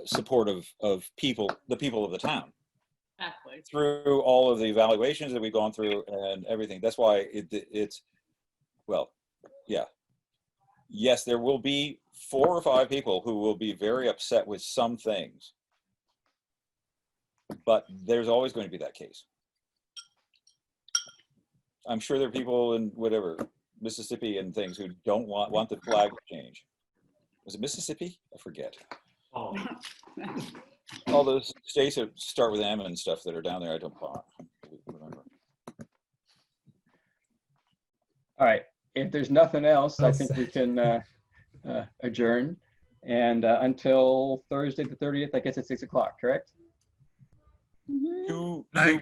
Speaker 2: support of the people of the town,
Speaker 3: Exactly.
Speaker 2: through all of the evaluations that we've gone through and everything. That's why it's, well, yeah. Yes, there will be 4 or 5 people who will be very upset with some things, but there's always going to be that case. I'm sure there are people in whatever, Mississippi and things, who don't want the flag to change. Was it Mississippi? I forget.
Speaker 6: Oh,
Speaker 2: All those states that start with M and stuff that are down there, I don't remember.
Speaker 1: All right. If there's nothing else, I
Speaker 4: Well
Speaker 1: think we
Speaker 4: said.
Speaker 1: can adjourn. And until Thursday the 30th, I guess at 6 o'clock, correct?
Speaker 3: Mhm.
Speaker 2: Two
Speaker 5: Night.